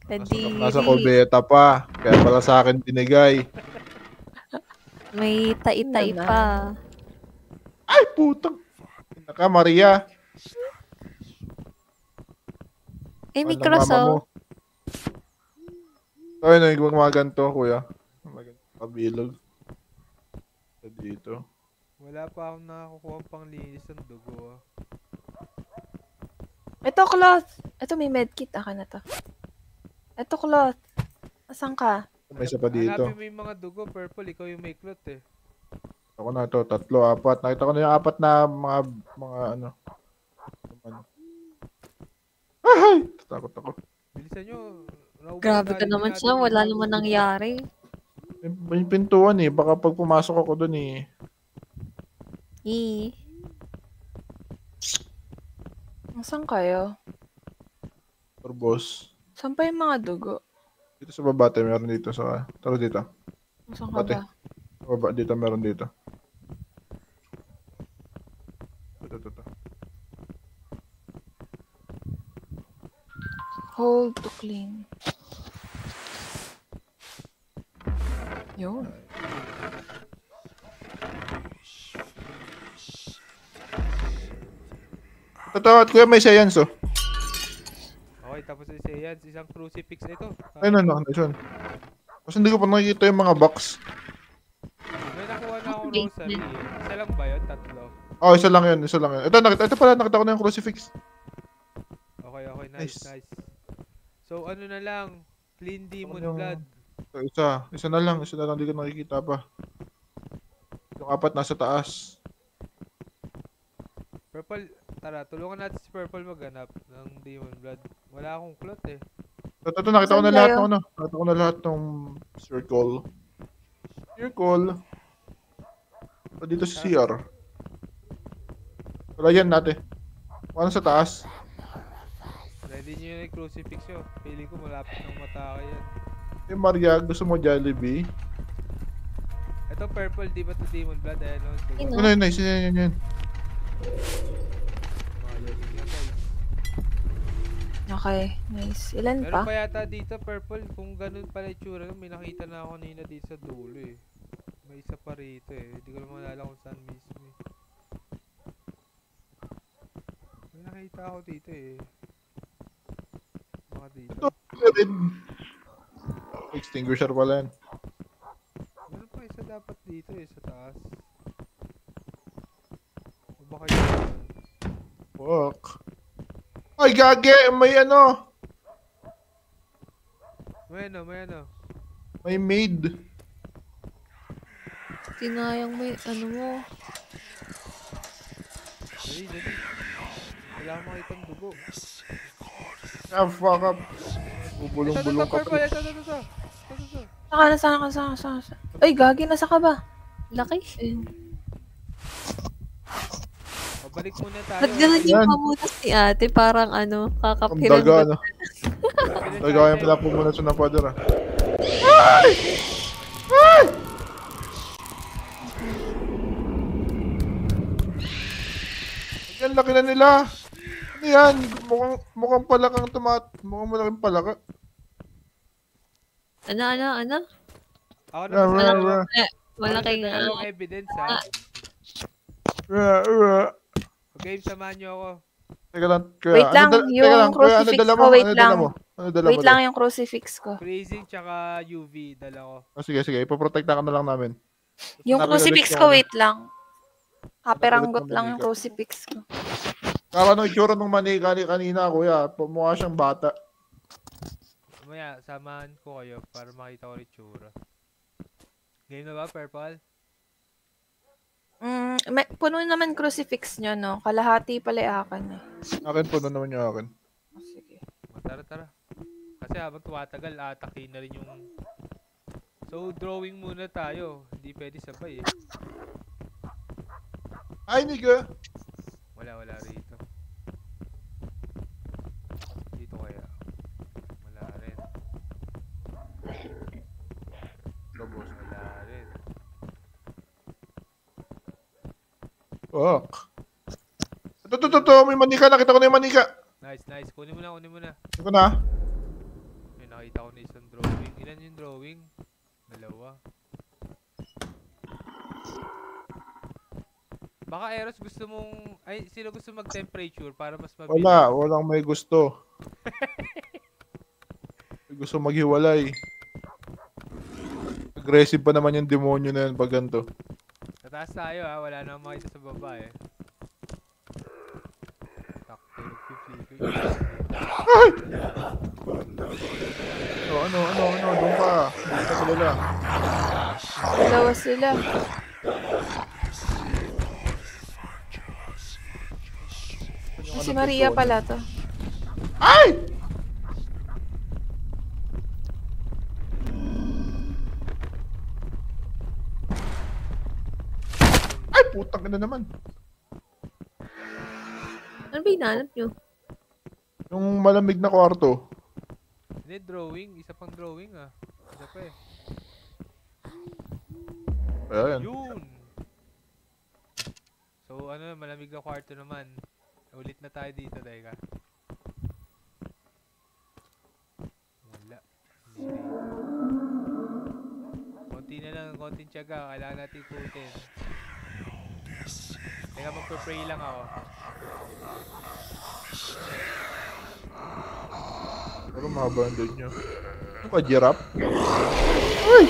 Nasa Kadiri. kubeta pa. Kaya pala sa akin binigay. May tai-tai Naman. pa. Ay, putang! Naka, Maria. Eh, may Ano, cross mama mo? oh. So, yun, yung mga ganito, kuya. Mga ganito, kabilog. Dito. Wala pa akong nakakuha pang linis ng dugo ah. Ito, cloth. Ito, may medkit. Aka na to. Ito, cloth. Asan ka? May isa pa dito. Hanapin mo yung mga dugo, purple. Ikaw yung may clot eh. Ako na to, 3, 4. Nakita ko na yung 4 na mga ano. Ay! Takot ako. Bilisan nyo. Naubos Grabe na ka naman natin siya. yung Wala mga naman dugo. nangyari. May pintuan eh. Baka pag pumasok ako dun eh. Eh. Asan kayo? Or boss. Saan pa yung mga dugo? Dito sa baba tayo, meron dito sa... Tara dito. Asan ka Pati. ba? Sa baba dito, meron dito. Ito. Hold to clean. Yun. Tatawad kuya, may science oh. Okay, tapos yung Seance, isang crucifix na ito. Ay, no. This one. Kasi hindi ko pa nakikita yung mga box. May nakuha na akong Wait, rosary. Isa lang ba yun? Tatlo. Oh, isa lang yun. Ito pala, nakita ko na yung crucifix. Okay, nice. So, ano na lang, clean demon Ano yung- blood. Isa na lang, hindi ko nakikita pa. Yung 4 nasa taas. Purple, tara, tulungan natin si Purple maghanap ng demon blood. Wala akong clot eh. Ito, nakita ko Saan na lahat kayo? ng ano. Nakita ko na lahat ng circle. So, dito sa CR. Wala yan natin. Ano sa taas? Ready nyo yun yung crucifix nyo. Feeling ko malapit ng matake yan. Hey Maria, gusto mo Jollibee? Ito purple, di ba to Demon Blood? Ayan o. Ino. Ano yun, nice. Yan. Okay, nice. Ilan Meron pa? pa yata dito purple. Kung ganun pala itsura, may nakita na ako kanina dito sa dulo eh. May isa pa rito eh. Hindi ko na maalala kung saan mismo eh. May nakita ako dito eh. Baka dito. Red. Extinguisher pala yan. Meron pa isa dapat dito eh, sa taas. O baka yun? Fuck. Ay, gage! May ano! May ano. May maid. Sinayang mo yung ano mo. Dali. Wala akong makita ng dugo. Ah, fuck up. Ito, Bubulong-bulong ka purple. pa. Ito. Saka. Ay, gagi, nasa ka ba? Laki. Ayun. Balik muna tayo. Ba't ganun yung Yan. pamunas ni ate? Parang ano, Ang kakapiran daga, ba? no? Daga yung pinapumunan sa napader, ah. Ang laki na nila. Ano yan? Mukhang palakang mukhang malaking palaka. Ano? Ako Ra, na ra, ba ra. Malaki nga. yung evidence ha? Ra. Okay, samahan nyo ako. Teka lang, kuya. Wait lang, Teka yung lang, kuya, crucifix dala ko, wait Ano lang. dala mo? Ano dala Wait mo lang doon? yung crucifix ko. Freezing tsaka UV, dala ko. Oh, sige. Ipoprotekta ka na lang namin. Yung Napagalit crucifix ko ko, ano. wait lang. Kaperanggot Napagalit lang ng yung manika. crucifix ko. Kaka nung itsura nung manika kanina, kuya. Mukha siyang bata. Mamaya, samahan ko kayo para makita ko rin tsura. Game na ba, Purple? Puno naman crucifix nyo, no? Kalahati pala akin eh. Akin po na naman yung akin. Sige. Tara. Kasi habang tumatagal, atake na rin yung... So, drawing muna tayo. Hindi pwede sabay eh. Ay, nigga! Wala rito. Dito kaya. Wala rin. Labos. Wala rin. Fuck. Ito. May manika. Nakita ko na yung manika. Nice. Kunin mo na. Ito na. May nakita ko na isang drawing. Ilan yung drawing? 2. Baka Eros gusto mong... Ay, sino gusto mag-temperature para mas mabilis? Walang may gusto. May gusto maghiwalay. Aggressive pa naman yung demonyo na yun pag ganito. Sa taas tayo ha, wala nang makita sa baba eh. Takto, nag-flicker. Ano, doon ka. Hindi ka kilala. Dalawa sila. Si Maria pala to. Ay! Ay, putang ina naman. Ano ba hinahanap nyo? Yung malamig na kwarto. Hindi, drawing. Isa pang drawing ah. Isa pa eh. Ayan. Yun! So ano, malamig na kwarto naman. Ulit na tayo dito, teka. Wala. Hindi rito. Konti na lang, konting tiyaga. Kailangan natin ikutin. Teka, magpa-pray lang ako. Pero mahaba-banded nyo. Ano pa, giraffe? Ay!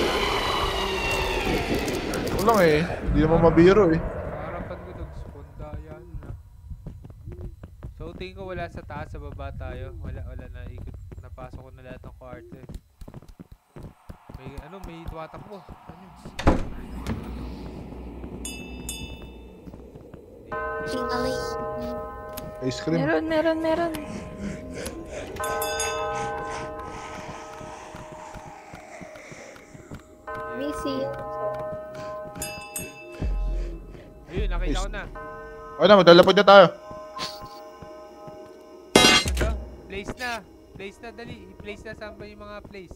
Ito lang eh. Hindi naman mabiro eh. Harapan ko nag-sponda yan na. So tingin ko wala sa taas, sa baba tayo. Wala na. Ikot, napasok ko na lahat ng kwarto eh. May tumatakbo. Ano yun? Tingnan. Ice cream. Meron. Missy. Ayun, nakita ko na. Okay na, maglalapag na tayo. Ito, place na, dali. I-place na, saan ba yung mga place?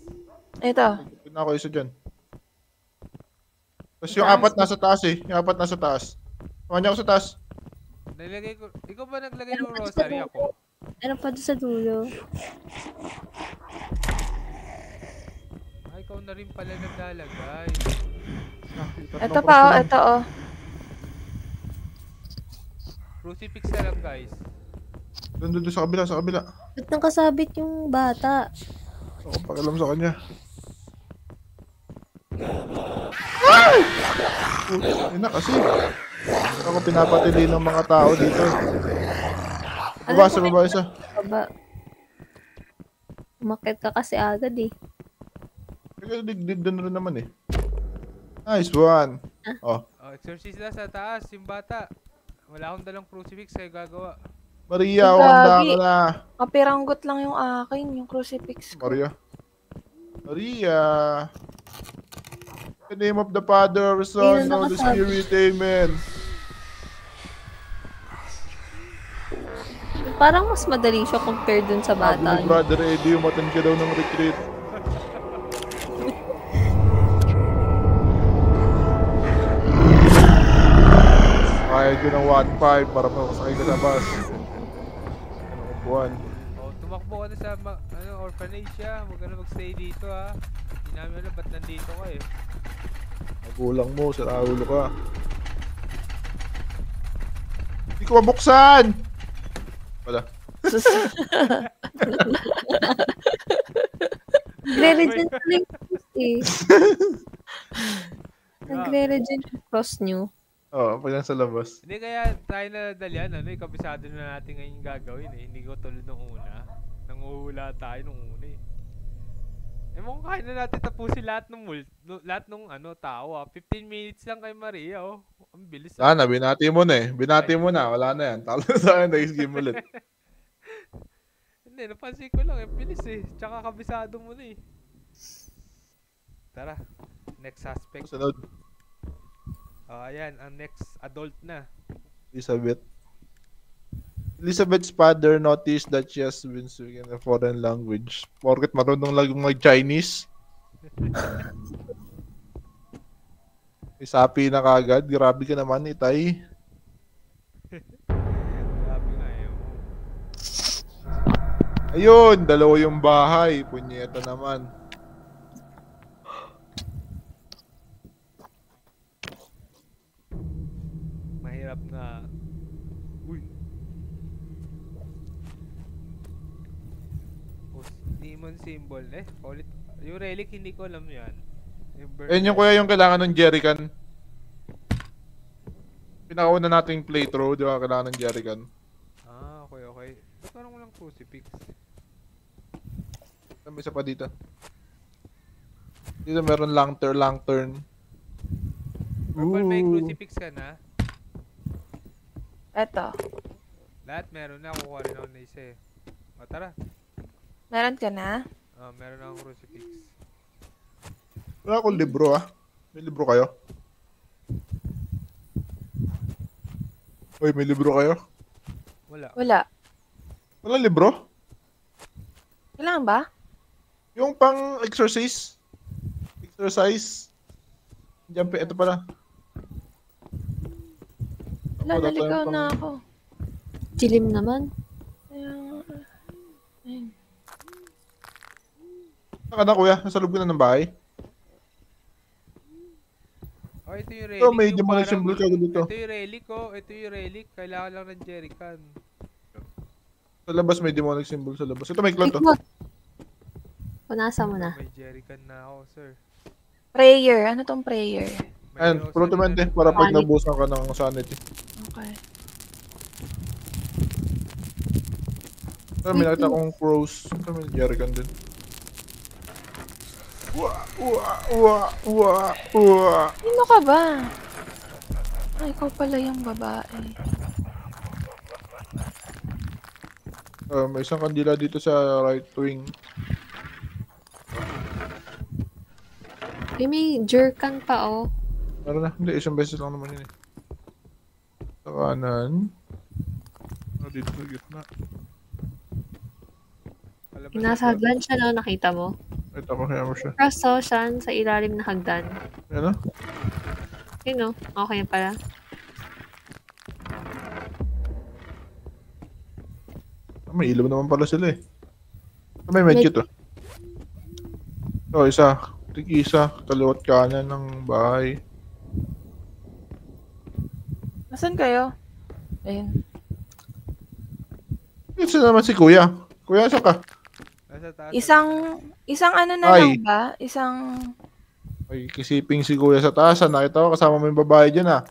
Ito. Pagpapin na ako isa dyan. Tapos yung Taas. apat nasa taas eh. Yung apat nasa taas. Samahan niyo ako sa taas. Nilagay ko, ikaw ba naglagay ng Meron pa rosary sa ako? Meron pa doon sa dulo. Ay, ikaw na rin pala naglalagay. Ito pa, oh, ito, oh. Crucifix na lang, guys. Doon sa kabila, sa kabila. Ba't nang kasabit yung bata? Ako pakialam sa kanya. Ay na kasi. Ako pinapatili ng mga tao dito. Baba sa baba isa. Baba. Umakit ka kasi agad eh. Teka, digdig doon rin naman eh. Nice one. Oh, Oh, exorcist na sa taas, yung bata. Wala akong dalang crucifix, kayo gagawa. Maria, Ay, wanda gagi. ka na. Kapiranggot lang yung akin, yung crucifix ko. Maria. Maria. In the name of the Father, Son, Ayun na and the nakasabi. Spirit, Amen. Parang mas madali siya compare dun sa Sabi bata. ni Brother Eddie, umattend ka daw ng retreat. Kaya ko ng 1.5 para makasakay ka sa bus. Ano upuan? Oh, tumakbo ka na sa orphanage siya. Huwag ka na magstay dito ha. Hindi namin alam ba't nandito ka eh. Magulang mo, sa ulo ka. Hindi ko mabuksan! Wala. Nagre-regent pala yung cross eh. Nagre-regent yung cross nyo. Oo, pag sa labas. Hindi kaya tayo na dalian, kabisado na natin ngayon gagawin eh. Hindi ko tulad nung una. Nanguhula tayo nung una eh. Eh mukhang kaya na natin tapusin lahat ng tao ah. 15 minutes lang kay Maria oh. Ang bilis ah. Sana, binati mo na eh. Binati mo na, wala na yan. Talo sa akin, next game ulit. Hindi, napansin ko lang, bilis eh. Tsaka kabisado mo na eh. Tara, next suspect. Sunod, Ayan, ang next adult na. Elizabeth. Elizabeth's father noticed that she has been speaking a foreign language. Porket marunong lang mag-Chinese. Isapi na kagad. Grabe ka naman, Itay. Grabe nga eh. Ayun, dalawa yung bahay. Punyeta naman. Mahirap nga. Uy. Demon symbol eh. Ulit. Yung relic hindi ko alam yan. Ayun yung kuya yung kailangan ng jerrycan. Pinakauna nating playthrough, di ba? Kailangan ng jerrycan. Ah, okay. Ba't parang walang crucifix? May isa pa dito. Dito meron lantern. Purple, may Ooh. crucifix ka na? Eto. Lahat meron na. Kukuha rin ako na isa eh. O tara. Meron ka na? Meron akong crucifix. Wala akong libro ah. May libro kayo? Uy, may libro kayo? Wala. Wala. Walang libro? Kailangan ba? Yung pang exercise. Diyan pa, ito pala. Wala, Wala naligaw tayong na pang- ako. Dilim naman. Ayun. Ayun. Saan ka na kuya? Nasa loob ka na ng bahay? Oh, ito yung relic. Ito, may yung demonic parang- symbol ka dito. Ito yung relic oh. Ito yung relic. Kailangan lang ng jerrycan. Sa labas may demonic symbol sa labas. Ito may clown to. Ikot. Punasan mo na. May jerrycan na ako, sir. Prayer. Ano tong prayer? May Ayan, rosary protemente na- para pag Sanity. nabusan ka ng sanity. Okay. Pero may nakita kong crows. Ito may jerrycan din. Uwa. Sino ka ba? Ay, ikaw pala yung babae. May isang kandila dito sa right wing. May jerkan pa oh. Meron na. Hindi, isang beses lang naman yun eh. Sa kanan. Dito sa gitna. Palabas Nasa na- hagdan siya no, nakita mo. Ito ko, kaya mo siya. Cross siya sa ilalim na hagdan. Ayan o. Yun, okay pala. May ilaw naman pala sila eh. May medkit oh. Isa. Tig-isa. Kaliwat kanan ng bahay. Nasaan kayo? Ayun. Ito naman si Kuya. Kuya, saan ka? Nasa taas. Isang ano na Ay. lang ba? Isang... Ay, kisiping si Kuya sa taas. Nakita ko kasama mo yung babae dyan ah.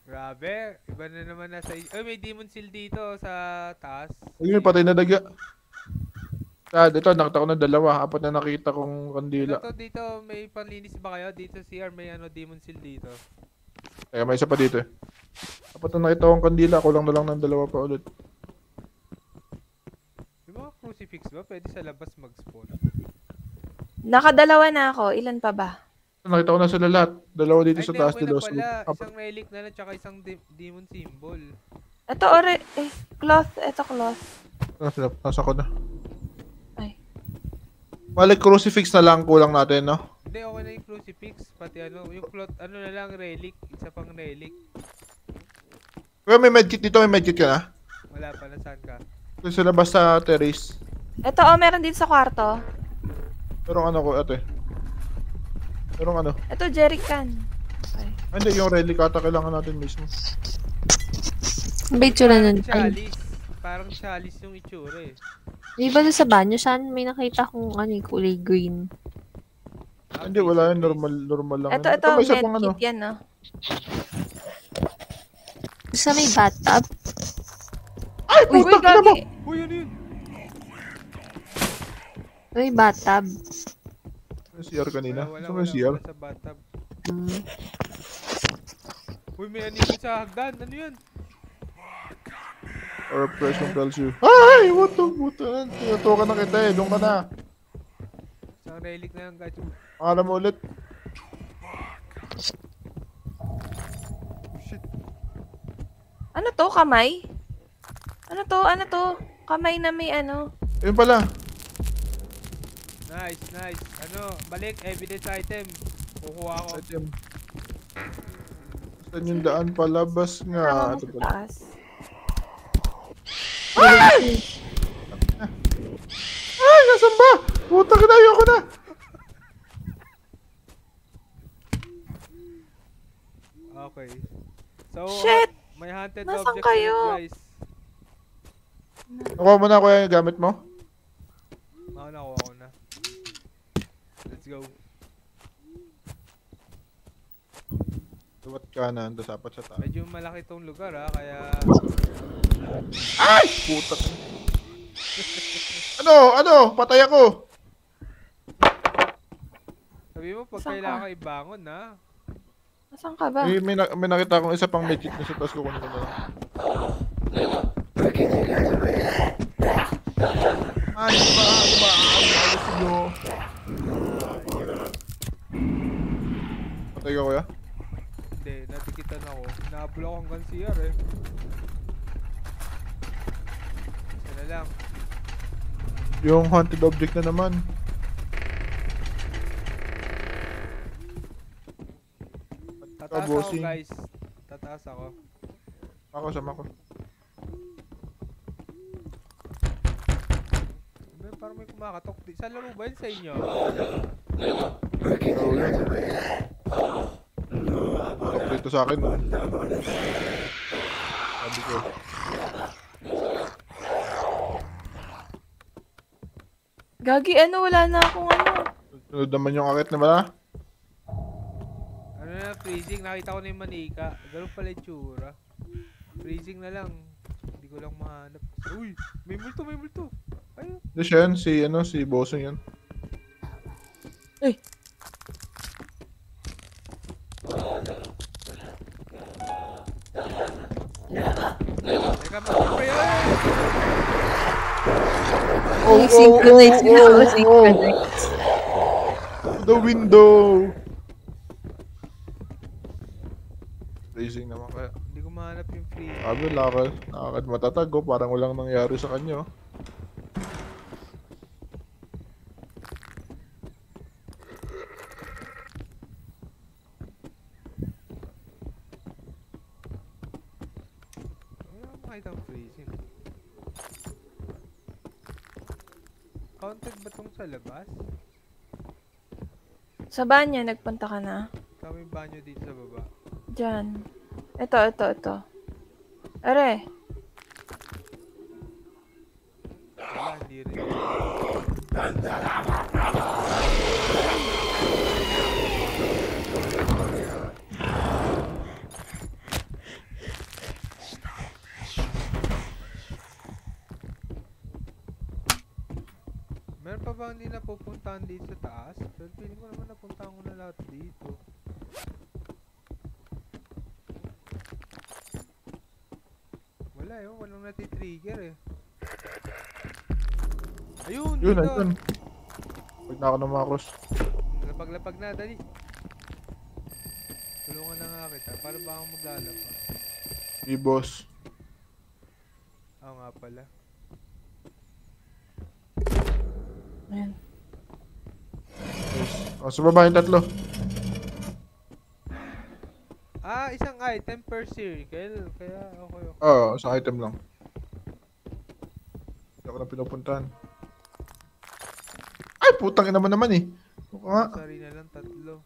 Grabe. Iba na naman nasa... Ay, may demon seal dito sa taas. Ay, may patay na daga. Ito, nakita ko na dalawa. Apat na nakita kong kandila. Ito dito, may panlinis ba kayo? Dito CR, may demon seal dito. Kaya may isa pa dito eh. Apat na nakita kong kandila. Kulang na lang ng dalawa pa ulit. Yung mga crucifix ba? Pwede sa labas mag-spawn. Nakadalawa na ako. Ilan pa ba? Nakita ko na sila lahat. Dalawa dito Ay, sa hindi, taas. okay na Dalawa sa pala. loob. Isang relic na lang, tsaka isang demon symbol. Ito, cloth. Ito, cloth. Nasa ko na. Ay. Balik crucifix na lang kulang natin, no? Hindi, okay na yung crucifix. Pati yung cloth, na lang, relic. Isa pang relic. Kuya, may medkit dito. May medkit ka na? Wala pa, nasaan ka? Ito sa labas sa terrace. Ito, meron dito sa kwarto. Merong ano ko, ate. Merong ano. Ito, jerrycan. Ay. Hindi, yung relic ata kailangan natin mismo. Ang ba itsura nun? Ay, Chalice. Parang chalice yung itsura eh. di ba doon sa banyo? Saan may nakita kung kulay green? Hindi, wala yun. Normal lang. Ito, yun. May isa pang ano. medkit yan, no? Sa may bathtub? Ay, Uy, puta, kina mo! gagi. Uy, ano yun? May bathtub. May CR kanina. Wala, Saan may CR? wala sa bathtub. Hmm. Uy, may anime sa hagdan. Ano yun? Or press compels you. Ay, what the puta? Tinatukan na kita eh. Doon ka na. Isang relic na lang guys. Pangalan mo ulit. Oh shit. Ano to? Kamay? Ano to? Kamay na may ano. Ayun pala. Nice. Balik, evidence item. Kukuha ko. Item. Saan yung daan palabas nga? Tama mo Ito sa pala. taas. Ay, nasan ba? Puta ka na, ayoko na. Okay. So, Shit! may haunted Nasaan object kayo? ulit, guys. Nakuha mo na kuya yung gamit mo? Nakuha ko na. Let's go. Luwat ka na, ando sapat sa taas. Medyo malaki tong lugar kaya... Ay! Puta ka. Ano? Patay ako. Sabi mo, pag Saan ka? kailangan ibangon ha. Nasaan ka ba? May nakita akong isa pang medkit na sa taas ko. Kunin ko na lang. Ay, ba? Ayos nyo. Patay ka kuya? Hindi, natikitan ako. Nahabol ako hanggang CR eh. Isa na lang. Yung haunted object na naman. Tataas ako bossing. guys. Tataas ako. Ako, sama ko. Parang may kumakatok. Sa laro ba yun sa inyo? Talk dito sa akin. Sabi ko. Gagi, wala na akong ano. Sunod naman yung akit na ba? Ano na, freezing. Nakita ko na yung manika. Ganun pala yung tsura. Freezing na lang. Hindi ko lang mahanap. Uy! May multo! Ayun. Hindi siya yan, si Bosong yan. Teka, mag-spray. Ay, synchronize na ako, synchronize. The window! Racing naman kaya. Hindi ko mahanap yung freezing. Sabi, lakad matatago. Parang walang nangyari sa kanya. nakita ang freezing? Counted ba tong sa labas? Sa banyo, nagpunta ka na? Kami banyo dito sa baba. Diyan. Ito. Are. Wala, hindi rin. Meron pa ba hindi napupuntahan dito sa taas? Pero feeling ko naman napuntahan ko na lahat dito. Wala yun, walang natitrigger eh. Ayun, Yun, dito! ayun. Pag na ako ng mga cross. Lapag-lapag na, dali. Tulungan na nga kita, para ba akong maglalapag? Si boss. Oo nga pala. Ayan. Yes. O, sa baba yung tatlo. Ah, isang item per circle. Kaya okay. Oo, sa item lang. Hindi ako na pinupuntahan. Ay, putang ina mo naman eh. Oo nga. Sari na lang, 3.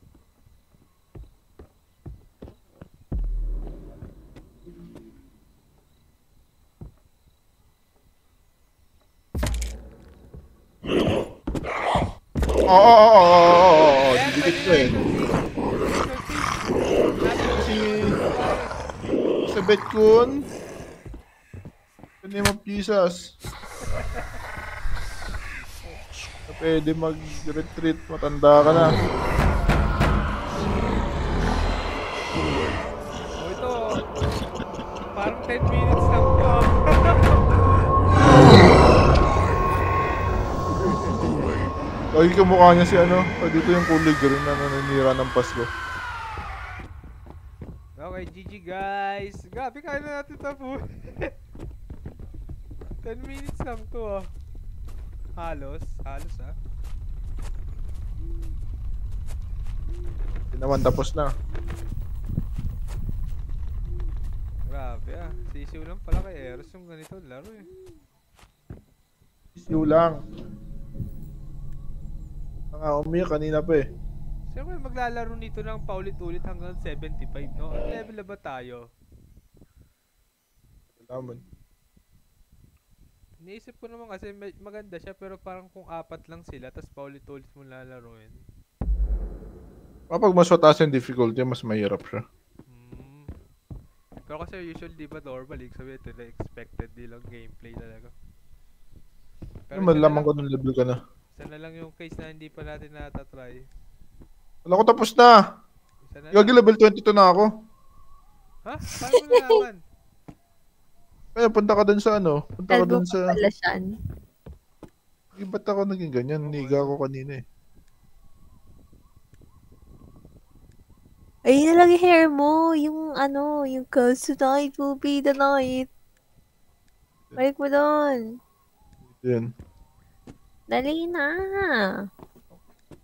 Oo. Didikit ko eh. Sa Betkun. Name of Jesus. Pwede mag-retreat. Matanda ka na. Oh, ito. Parang 10 minutes lang to. Lagi kamukha niya si ano. Dito yung kulay green na nananira ng Pasko. Okay, GG guys. Grabe, kaya na natin tapo. 10 minutes lang to ah. Halos ah. Hindi naman tapos na. Grabe ah. Sisiw lang pala kay Eros yung ganito laro eh. Isiw lang. Umiyak kanina pa eh. Siyempre maglalaro nito ng paulit-ulit hanggang 75, no? Ang level na ba tayo? Salamat. Iniisip ko naman kasi maganda siya pero parang kung 4 lang sila tapos paulit-ulit mo lalaroin. Kapag mas mataas yung difficulty, mas mahirap siya. Pero kasi usually di ba normal, sabi ito na expected nilang gameplay talaga. Pero malaman ko ng level ka na. Isa na lang yung case na hindi pa natin natatry. Wala ko tapos na. Isa na Gagi lang. level 22 na ako. Ha? Paano mo nalaman? Kaya punta ka dun sa ano? Punta ka Album dun sa... pa pala siyan. Ba't ako naging ganyan? Niga ako kanina eh. Ayun na lang yung hair mo. Yung ano, yung cause tonight will be the night. Balik mo doon. Yan. Dali na.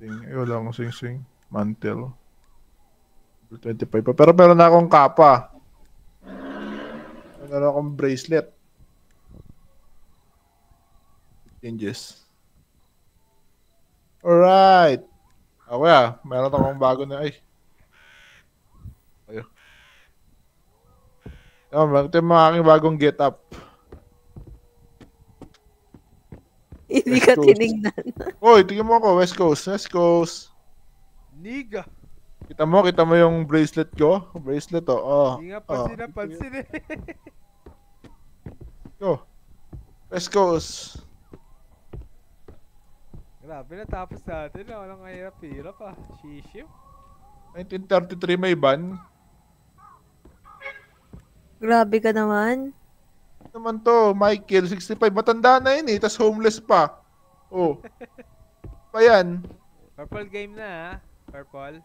Ay, wala akong sing-sing. Mantle. 25 pa. Pero meron na akong kapa. Meron akong bracelet. Changes. Alright. Okay ah. Meron akong bago na. Ay. Ayo. Ito yung mga aking bagong get up. Hindi ka West Coast. tinignan. Oy, tingnan mo ako. West Coast. West Coast. Niga! Kita mo yung bracelet ko? Bracelet to. Oh. Hindi nga pansin eh. Go. West Coast. Grabe, natapos natin. Walang kahirap-hirap ah. Shishim. 1933 may ban. Grabe ka naman. Naman to, Michael, 65. Matanda na yun eh. Tas homeless pa. Oh. Pa yan. Purple game na ah. Purple.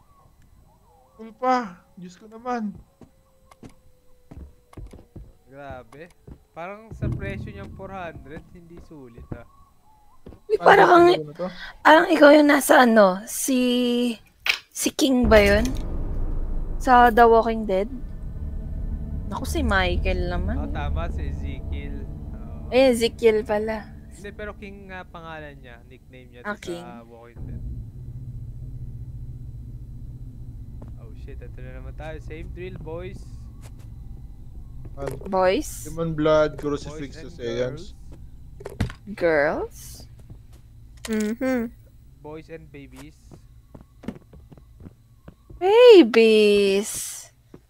Cool pa. Diyos ko naman. Grabe. Parang sa presyo niyang 400, hindi sulit ah. Parang Ano to? ikaw yung nasa ano, si King ba yun? Sa The Walking Dead? Ako si Michael Oh, naman. tama, si Ezekiel. Oo. Eh, Ezekiel pala. Hindi, pero King nga pangalan niya, nickname niya Ah, doon King. sa Walking Dead. Oh shit, ito na naman tayo. Same drill, boys. Boys? Human blood, Boys crucifix, and Saiyans. girls. Girls? Boys and babies. Babies!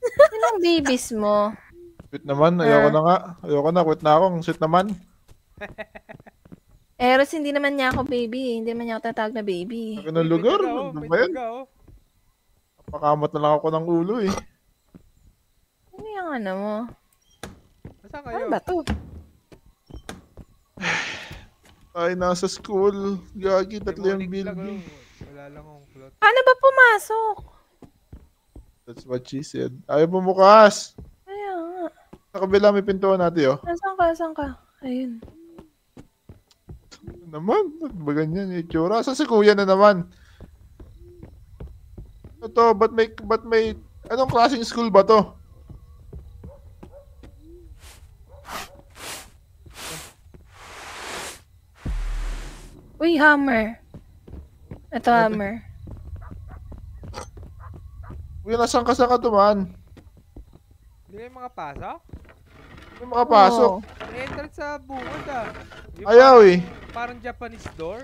Anong babies mo? Quit naman, ayoko na nga. Ayoko na, quit na ako. Ang sweet naman. Eros, hindi naman niya ako baby. Hindi naman niya ako tatawag na baby. Akin ng lugar. May Ano may ba yan? duga, oh. Pakamot na lang ako ng ulo eh. Ano yung ano mo? Nasaan kayo? Ano ba to? Ay, nasa school. Gagi, tatlo yung Demonic lang, building. oh. Wala lang akong plot. Paano ba pumasok? That's what she said. Ayaw bumukas. Kaya nga. Sa kabila may pintuan natin, oh. Nasaan ka? Saan ka? Ayun. Ano naman? Ba't ba ganyan yung itsura? Sa si kuya na naman. Ito, ba't may, anong klaseng school ba to? Uy, hammer. Ito hammer. Kuya, nasaan ka tuman? Hindi kayo makapasok? May makapasok. Oo. May entrance sa bungad ah. Yung Ayaw eh. Parang Japanese door.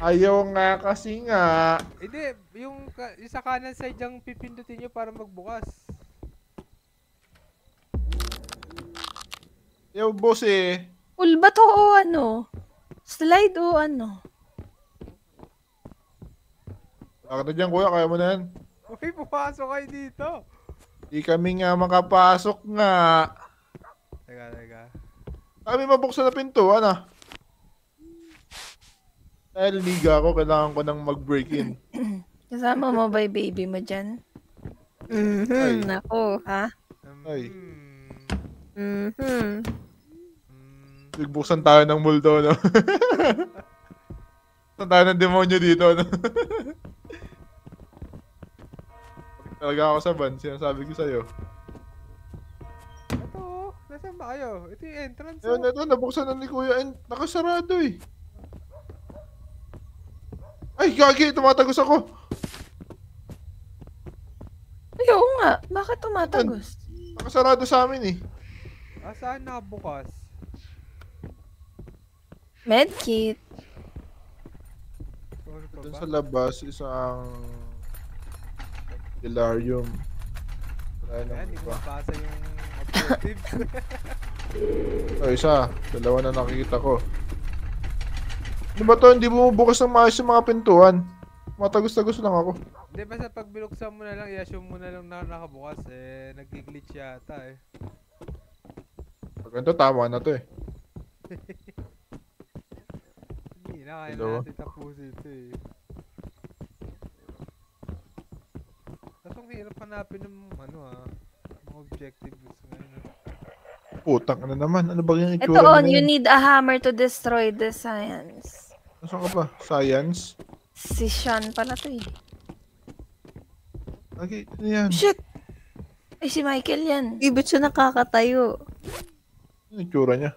Ayaw nga kasi nga. Hindi, yung sa kanan side yung pipindutin nyo para magbukas. Ayaw boss eh. Pool ba to o ano? Slide o ano? Bakit na dyan kuya, kaya mo na yan. Uy, pumasok kayo dito. Di kami nga makapasok nga. Teka. Kami mabuksan na pintuan ah. Dahil liga ako, kailangan ko nang mag-break in. Kasama mo ba yung baby mo dyan? Ay. Nako, ha? Ay. Hmm. Nagbuksan tayo ng multo, no? Buksan tayo ng demonyo dito, no? Talaga ako sa van, sinasabi ko sa'yo. Ito, nasaan ba kayo? Ito yung entrance. Ayun, Oh. ito, nabuksan na ni Kuya, and nakasarado eh. Ay, gagi, tumatagos ako. Ay, oo nga. Bakit tumatagos? Nakasarado sa amin eh. Saan nakabukas? Medkit. Sorry pa Doon ba? sa labas, isang Delarium. Wala Ayan, nang hindi ko iba. mabasa yung objectives. Oh, isa. Dalawa na nakikita ko. Ano ba to? Hindi bumubukas ng maayos yung mga pintuan. Matagos-tagos lang ako. Hindi, basta pag binuksan mo na lang, i-assume mo na lang na nakabukas. Eh, nag-glitch yata eh. Pag ganito, tama na to eh. Hindi na, kaya Hello? natin tapusin ito eh. Kaso ang hirap hanapin ng mga objectives ngayon. Putang ano naman. Ano ba yung Ito itsura on, na you yun? need a hammer to destroy the science. Nasaan ka pa? Science? Si Sean pala to eh. Lagi, ano yan? Shit! Ay, si Michael yan. Ba't siya nakakatayo? Ano yung itsura niya?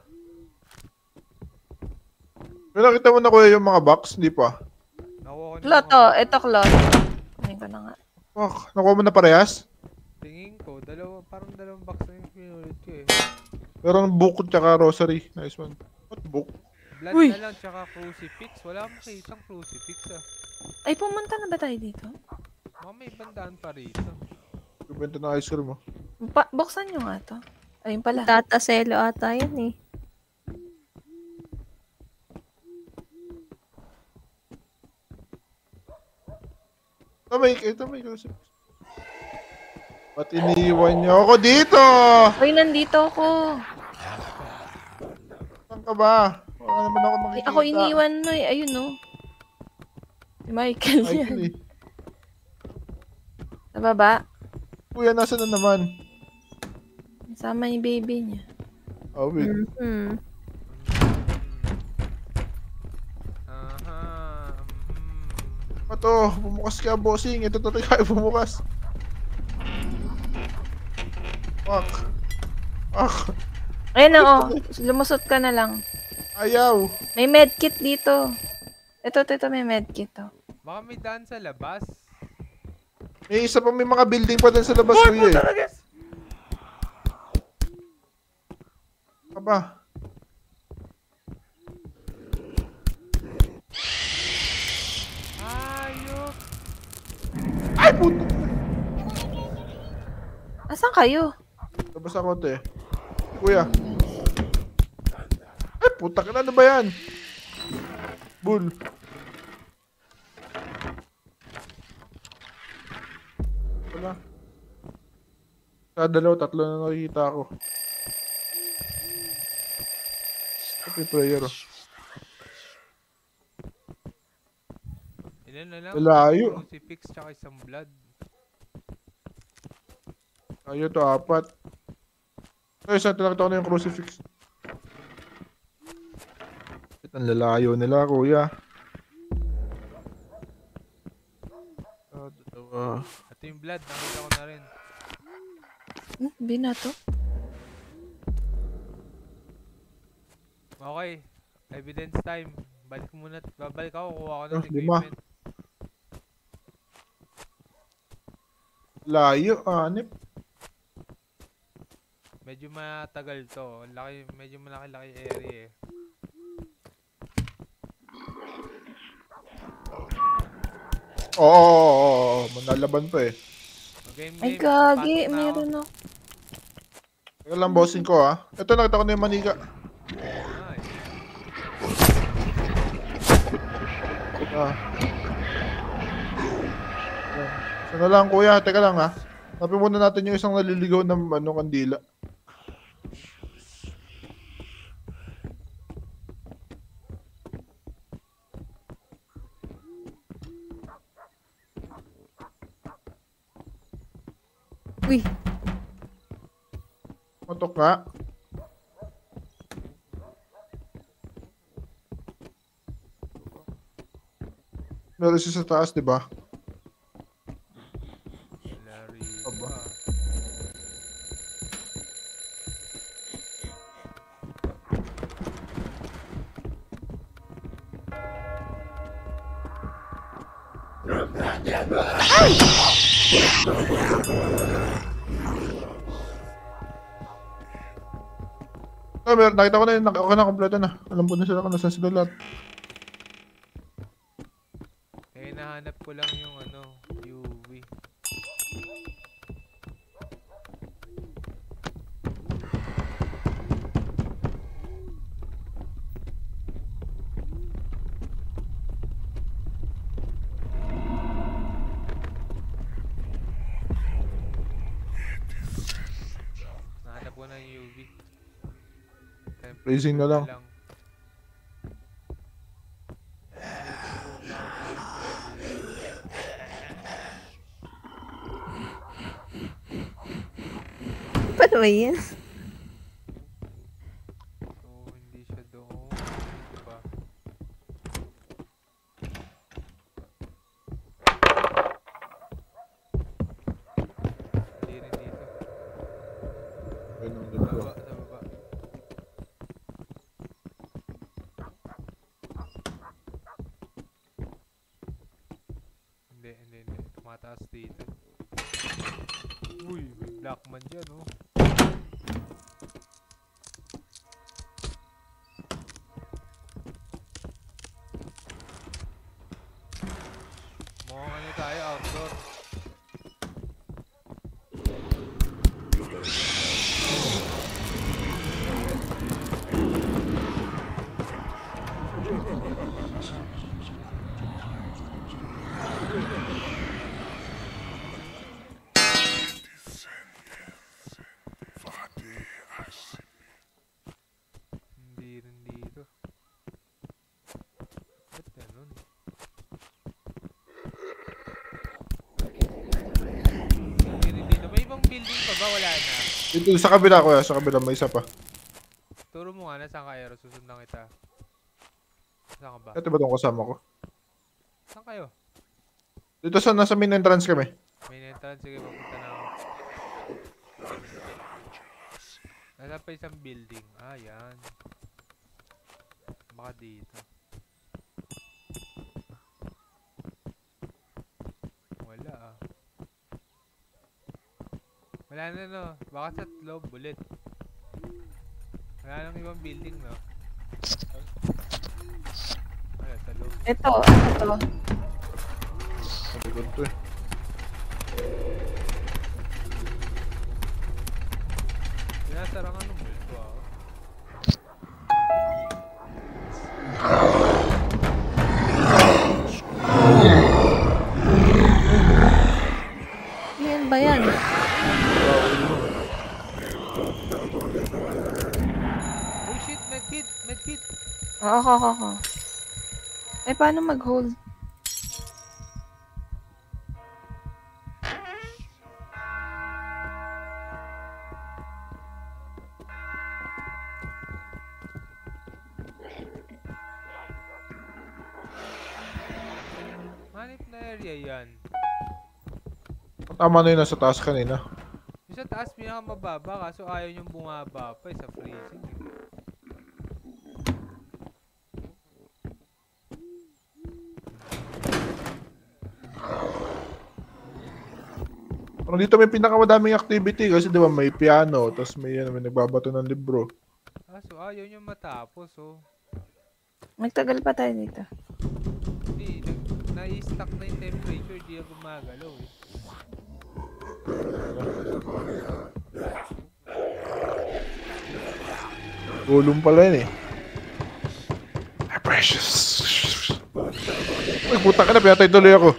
May nakita mo na kuya yung mga box? Hindi pa. Nakuha ko na Cloth mga- oh. Ito cloth. Kunin ko na nga. Fuck, nakuha mo na parehas? Tingin ko, parang dalawang box na yung pinulit ko eh. Meron book tsaka rosary. Nice one. What book? Blood Uy! na lang, tsaka crucifix. Wala akong makitang crucifix ah. Ay, pumunta na ba tayo dito? Mga may bandaan pa rito. Bibenta ng ice cream mo. Buksan nyo nga to. Ayun pala. Tata Celo ata yan eh. Ito may crucifix. Ba't iniiwan niyo ako dito? Uy, nandito ako. Saan ka ba? Wala naman ako Ay, makikita. ako iniwan mo eh. Ayun oh. Si Michael Ay, yan. eh. Sa baba. Kuya, nasa na naman? Sama yung baby niya. Oh, wait. Mhm. Aha. Pato, bumukas ka, bossing. Ito talaga kayo bumukas. Fuck. Ah, Ayun na, oh. Lumusot ka na lang. ayaw. May medkit dito. Ito, may medkit, oh. Baka may daan sa labas. May isa pa, may mga building pa din sa labas, Boy, kuya puta eh. na guys! Aba. Ayok! Ay, puto. Asan kayo? Labas ako, te. Kuya. Ay, puta ka na, ano ba yan? Bull. Wala. Sa dalawa, tatlo na nakikita ako. Ito yung player, oh. Ilan na lang? Malayo. Crucifix tsaka isang blood. Ayaw to, 4. Ay, saan tinakita ko na yung crucifix? Ang lalayo nila, kuya. Dalawa. Ito yung blood, nakita ko na rin. Binato. Okay, evidence time. Balik muna, babalik ako, kuha ko ng Oh, 5. equipment. Layo, 6. Medyo matagal to. Laki, medyo malaki-laki area eh. Oo, manlalaban pa eh. Game, Ay, game. gagi. Pasok na ako. Meron ako. Teka lang, bossing ko ha. Ito, nakita ko na yung manika. Nice. Ah. Sana lang, kuya. Teka lang ha. Tapin muna natin yung isang naliligaw ng kandila. Uy, Matok nga. Meron siya sa taas, di ba? Larry. Aba. Ah, meron, nakita ko na yun. Okay na, kompleto na. Alam ko na sila kung nasan sila lahat. Eh, nahanap ko lang yung ano, UV. Nahanap ko na yung UV. Raising na lang. paano ba yan? So, hindi siya doon. Diba? Hindi rin dito. Ayun ang Sa ganda. baba, sa baba. Hindi. Tumataas dito. Uy, may black man dyan, oh. Mukhang ano tayo, outdoor. Hindi rin dito. Ba't ganun? Hindi rin dito. May ibang building pa ba? Wala na. Dito sa kabila, kuya. Sa kabila, may isa pa. Turo mo nga, nasaan ka, Aero? Susundan kita. Saan ka ba? Ito ba itong kasama ko? Saan kayo? Dito sa nasa main entrance kami. Main entrance. Sige, papunta na ako. Nasa pa isang building. Ah, yan. Baka dito. Wala ah. Wala na no. Baka sa loob bullet. Wala nang ibang building no. Wala sa loob. Ito, ano to? Sa likod to eh. Sinasarangan ng multo ah. Yan ba yan? Oh shit, medkit! Medkit! Ako. Ay, paano mag-hold? Manip na area yan. Tama na yun nasa taas kanina. Yung sa taas pinakamababa kaso ayaw yung bumaba pa eh, sa freezing eh. Parang dito may pinakamadaming activity kasi di ba may piano, tapos may nagbabato ng libro. Kaso ayaw yung matapos oh. Nagtagal pa tayo dito. Hindi, na-stuck na yung temperature, di na gumagalaw eh. Gulong pala yun eh. My precious. Uy, puta ka na, pinatay tuloy ako.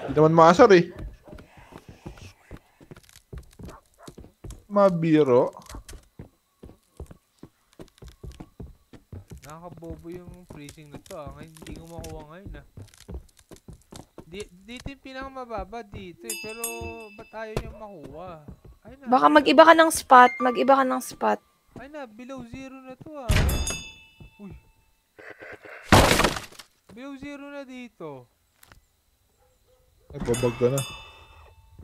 Hindi naman maasar eh. Mabiro. Nakakabobo yung freezing na to ah. Ngayon hindi ko makuha ngayon ah. Dito yung pinakamababa dito eh. Pero ba't ayaw niyang makuha? Ay na. Baka mag-iba ka ng spot. Mag-iba ka ng spot. Ay na, below zero na to ah. Uy. Below zero na dito. Ay, babag ka na.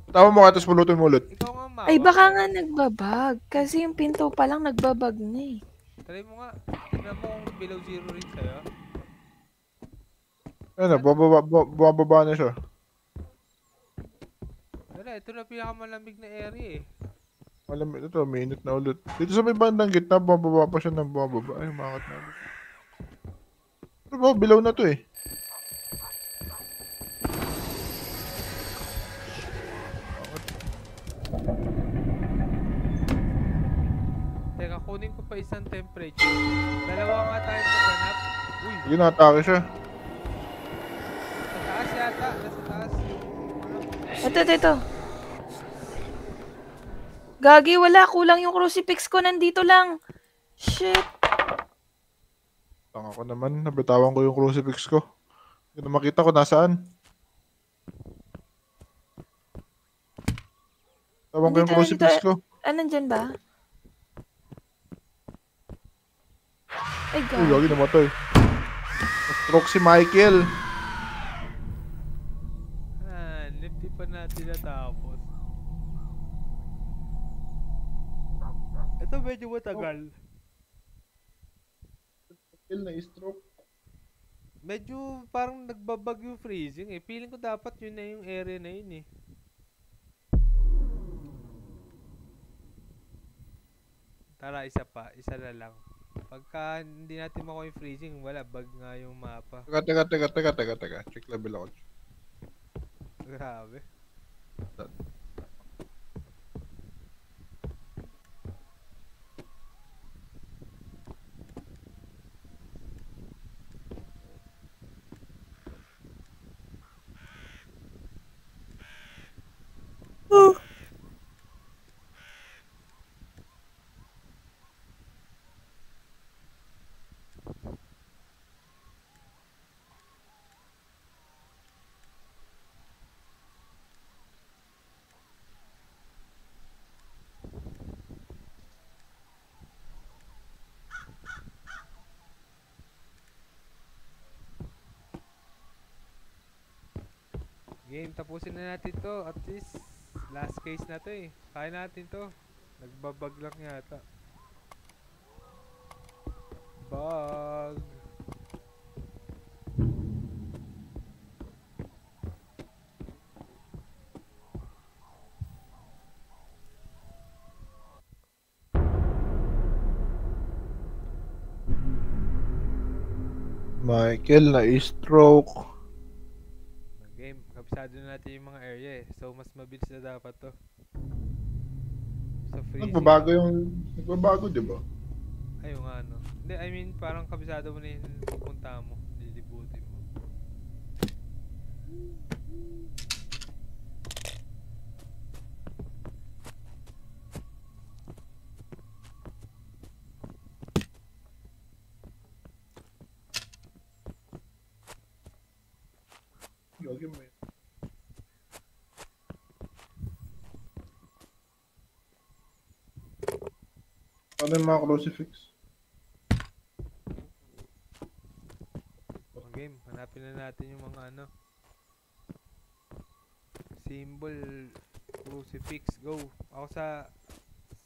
Tama mo ka, tapos pulutin mo ulit. Ikaw nga ma. Ay, baka nga nagbabag. Kasi yung pinto pa lang nagbabag na eh. Try mo nga. Tignan mo kung below zero rin sa'yo. Ayun na, bababa na siya. Wala, ito na pinakamalamig na area eh. Malamit ito, minute na ulit. Dito sa may bandang gitna, bababa pa siya ng bababa. Ay, umangat na ulit. Pero ba, bilaw na to eh. Teka, kunin ko pa isang temperature. Dalawa nga tayo naganap. Uy, Sige, natake siya. sa taas yata. Nasa taas. Ito. Gagi, wala. Kulang yung crucifix ko. Nandito lang. Shit. Tanga ko naman, nabitawan ko yung crucifix ko. Hindi na makita ko nasaan. Tawang ko yung Nandito, crucifix nandito. ko. Ah, nandyan ba? Ay, Uy, God. lagi namatay. Na-stroke si Michael. Ah, hindi pa natin natapos. Ito medyo matagal. Michael na-stroke. Medyo parang nagbabag yung freezing eh. Feeling ko dapat yun na yung area na yun eh. Tara, isa pa. Isa na lang. Pagka hindi natin makuha yung freezing, wala. Bug nga yung mapa. Teka. Check level ako. Grabe. Game, tapusin na natin to. At least, last case na to eh. Kaya natin to. Nagbabag lang yata. Bug. Michael na stroke. Game, kabisado na natin yung mga area eh. So, mas mabilis na dapat to. Sa freezing. Nagbabago, di ba? Ayun nga, no. Hindi, I mean, parang kabisado mo na yung pupunta mo. Lilibutin mo. Lagyan mo yun. Ano yung mga crucifix? Game, hanapin na natin yung mga ano. Symbol, crucifix, go. Ako sa,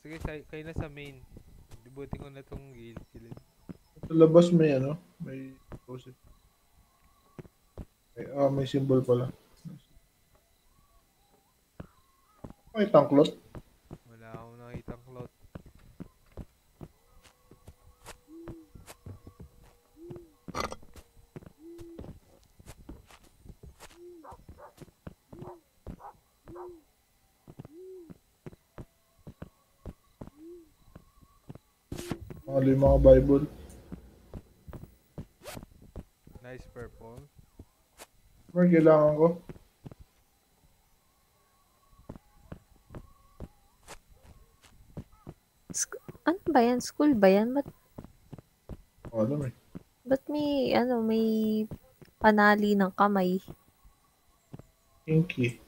sige, kayo na sa main. Libutin ko na tong gilid. Sa labas may may crucifix. May symbol pala. May tanklot. Wala akong nakitang cloth. Mga Bible. Nice purple. Mer, kailangan ko. Ano ba yan? School ba yan? Ano eh. Ba't may panali ng kamay? Kinky.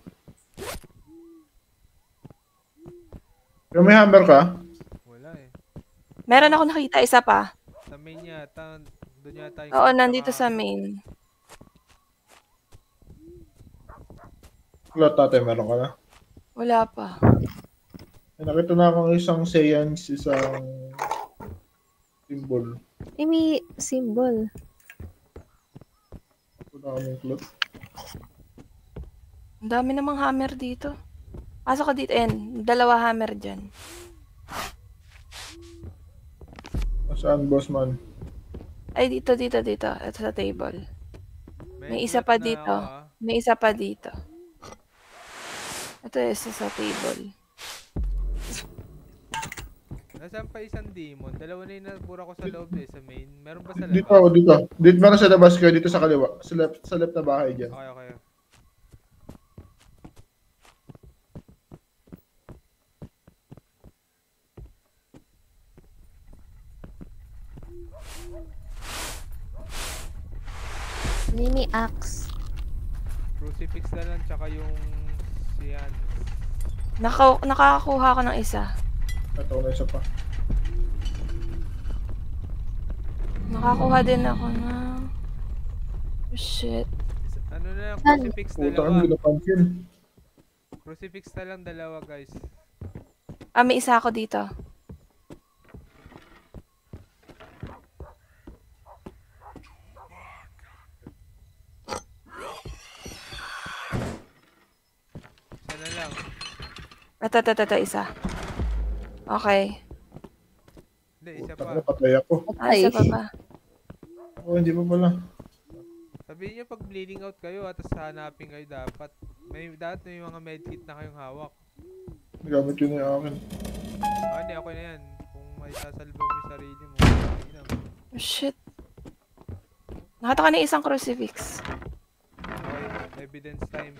Pero may hammer ka? Wala eh. Meron ako nakita, isa pa. Sa main yata, doon yata yung... Oo, nandito sa main. Wala tatay, meron ka na? Wala pa. Nakita na akong isang seance, isang symbol. May symbol. Wala kaming cloth. Ang dami namang hammer dito. Pasok ka dito, dalawa hammer dyan. Saan, boss man? Ay, dito. Ito sa table. May isa cloth pa na dito. ako, ah. May isa pa dito. Ito isa sa table. Nasaan pa isang demon? Dalawa na yung nabura ko sa loob eh, sa main. Meron ba sa Dito labas? ako, dito. Dito meron sa labas kayo, dito sa kaliwa. Sa left na bahay dyan. Okay. May axe. Crucifix na lang, tsaka yung siyan. Nakakakuha ko ng isa. Ito na isa pa. Nakakuha din ako ng... Oh, shit. Ano na lang, crucifix Puta, dalawa. hindi napansin. Crucifix na lang dalawa, guys. May isa ako dito. Isa na lang. Ito, isa. Okay. Hindi, isa Puta, pa. napatay ako. Isa pa ba? Ako, hindi pa pala. Sabihin niyo pag bleeding out kayo at hanapin kayo dapat. May mga medkit na kayong hawak. Nagamit yun yung akin. Hindi, okay na yan. Kung may sasalba mo yung sarili mo. Okay na. Oh, shit. Nakita ka na isang crucifix. Okay, evidence time.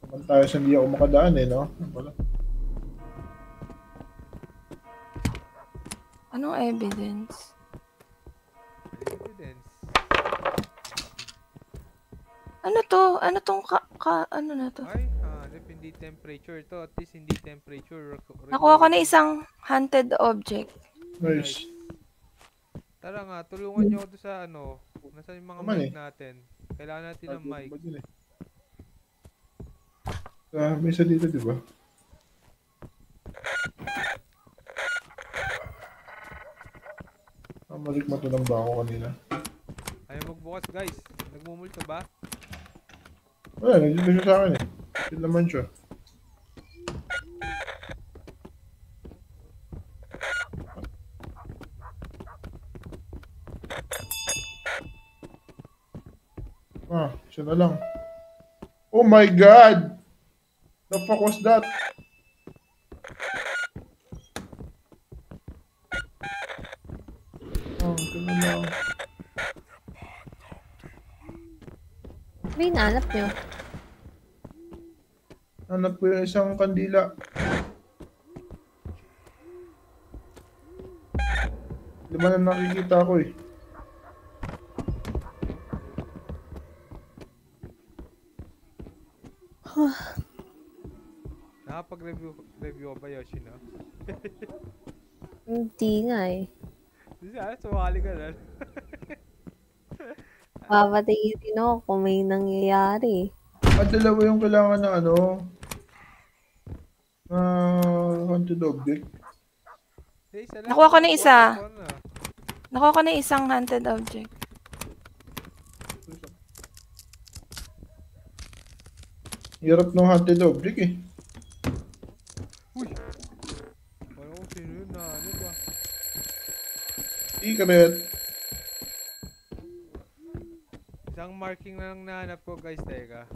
Naman tayo sa hindi ako makadaan no? Ano pala? Anong evidence? Evidence. Ano to? Ano tong ano na to? Ay, hindi temperature to. At least hindi temperature. Nakuha ko na isang hunted object. Nice. Tara nga, tulungan niyo ako doon sa ano. Nasaan yung mga Naman mic natin? Kailangan natin ng mic. May isa dito, di ba? Malikmatulang ba ako kanina? Ayaw magbukas guys. Nagmumulto ba? Wala, nandito siya sa akin eh. Chill naman siya. Siya na lang. Oh my God! The fuck was that? Siya na lang. May nahanap nyo. Hanap ko yung isang kandila. Lima na nakikita ko eh. Nakapag-review ba Yoshi na? Hindi nga eh. Sumali ka na. Papatayin din ako kung may nangyayari. Dalawa yung kailangan na ano. Haunted object. Isa lang. Nakuha ko na isa. One na. Nakuha ko na isang hunted object. Hirap ng haunted object eh. Uy! Parang kung sino yun na ano ba? Secret. Isang marking na lang nahanap ko guys, teka.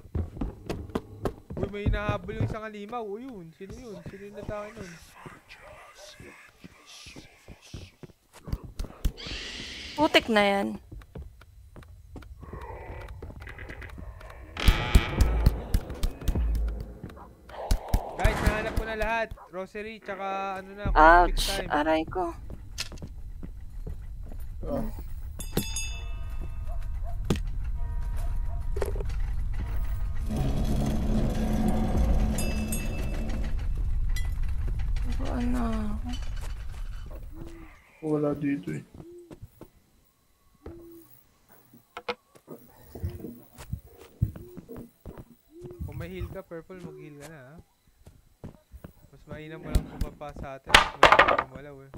Uy, may hinahabol yung isang alimaw. Uy, yun. Sino yun? Sino yung natake nun? Putik na yan. Guys, nahanap ko na lahat. Rosary, tsaka ano na, Ouch! crucifix time. Aray ko. Ano? Wala dito eh. Kung may heal ka, purple, mag-heal ka na ha. Mas mainam mo lang pumapa sa atin. Mas kumalaw eh.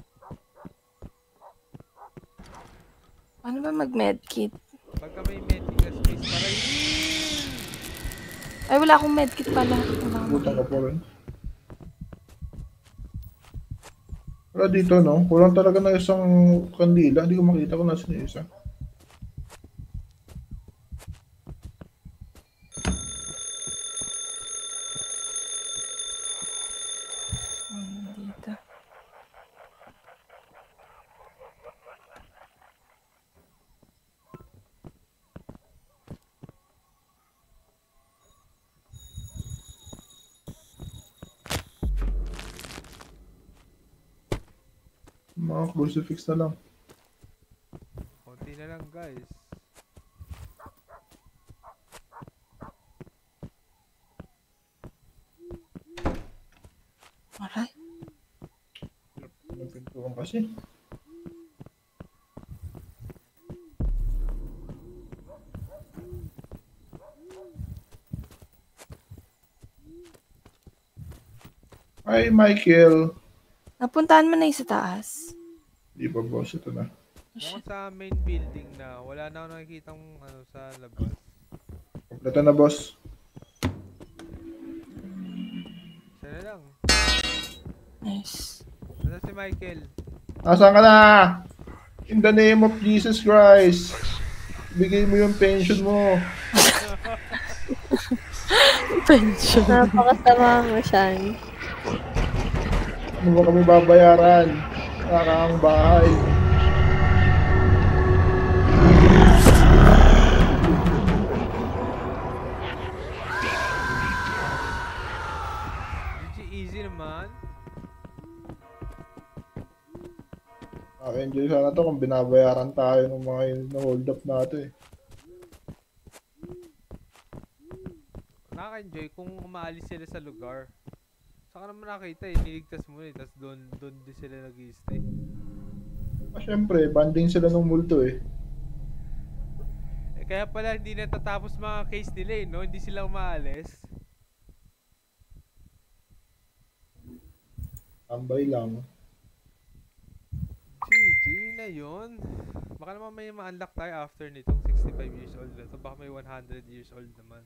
Ano ba mag-medkit? Pagka may medkit na space para heal! Ay, wala akong medkit pala. Wala akong Butang ka pa rin. Wala dito no? Kulang talaga na isang kandila. Hindi ko makita kung nasan yung isa. dito. Mga crucifix na lang. Konti na lang guys. Aray. Ang pintuan kasi. Hi Michael. Napuntahan mo na yung sa taas. Di ba boss? Ito na. Mukhang sa main building na. Wala na ako nakikitang ano sa labas. Kompleto na boss. Isa na lang. Nice. Ano si Michael? Nasaan ka na? In the name of Jesus Christ. Bigay mo yung pension mo. Pension. Napakasama mo siya. Ano ba kami babayaran? Nakakaang bahay. Easy naman. Enjoy sana to kung binabayaran tayo ng mga na-hold up natin eh. Nakaka-enjoy kung umaalis sila sa lugar. Saka naman nakita eh, niligtas mo eh, tapos doon din sila nag-i-stay. Siyempre, banding sila ng multo eh. Eh kaya pala hindi natatapos mga case nila eh, no? Hindi sila umaalis. Tambay lang. GG, na yun. Baka naman may ma-unlock tayo after nitong 65 years old na to. Baka may 100 years old naman.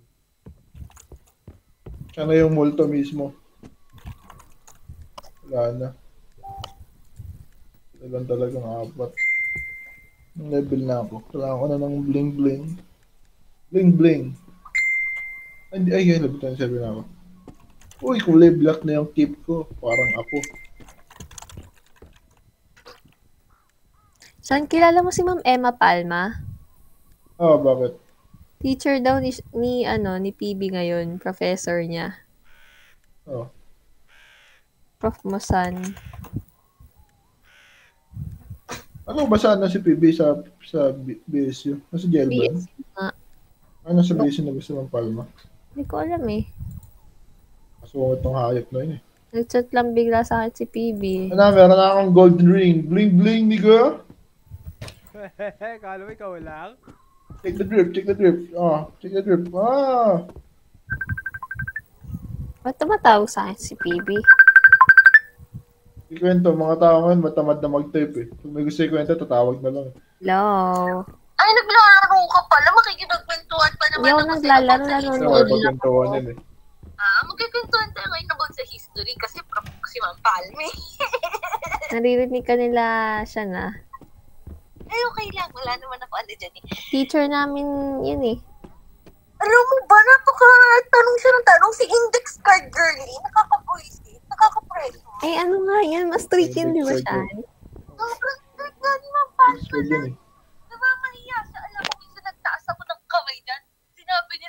Ano yung multo mismo? Wala na. Ito lang talagang 4. Level na ako. Kailangan ko na ng bling bling. Bling bling. Ay, level 27 na ako. Uy, kulay black na yung keep ko. Parang ako. Saan kilala mo si Ma'am Emma Palma? Bakit? Teacher daw ni PB ngayon, professor niya. Oh. Prof Mosan. Ano ba sana si PB sa BSU? Nasa jail ba? BSU nga. Ano sa BSU na gusto ng Palma? Hindi ko alam eh. Kasungit ng hayop na yun eh. Nag-chat lang bigla sa akin si PB. Ano, meron na akong golden ring. Bling bling, nigga. Kala mo ikaw lang? Take the drip, take the drip. Take the drip. Ba't tumatawag sa akin si PB? Ikwento, mga tao ngayon matamad na mag-type eh. Kung may gusto ikwento, tatawag na lang. Hello? Ay, naglalaro ka pala. Makikipagkwentuhan pa naman. Hindi ako ako sa naglalaro, about sa Kasi nanonood may history. pagkantuan yun eh. Magkikwentuhan tayo ngayon about sa history kasi prof ko si Ma'am Palme. Naririnig ka nila siya na. Ay, okay lang. Wala naman ako ano dyan eh. Teacher namin yun eh. Alam mo ba, napaka-tanong siya ng tanong si Index Card Girlie. Nakaka-buisit. Nakaka-preso. Eh ano nga yan, mas strict yun, di ba Index siya? card Sobrang strict nga ni Ma'am Palme. Gusto yun eh. Nakakahiya siya. Alam mo, minsan nagtaas ako ng kamay dyan. Sinabi niya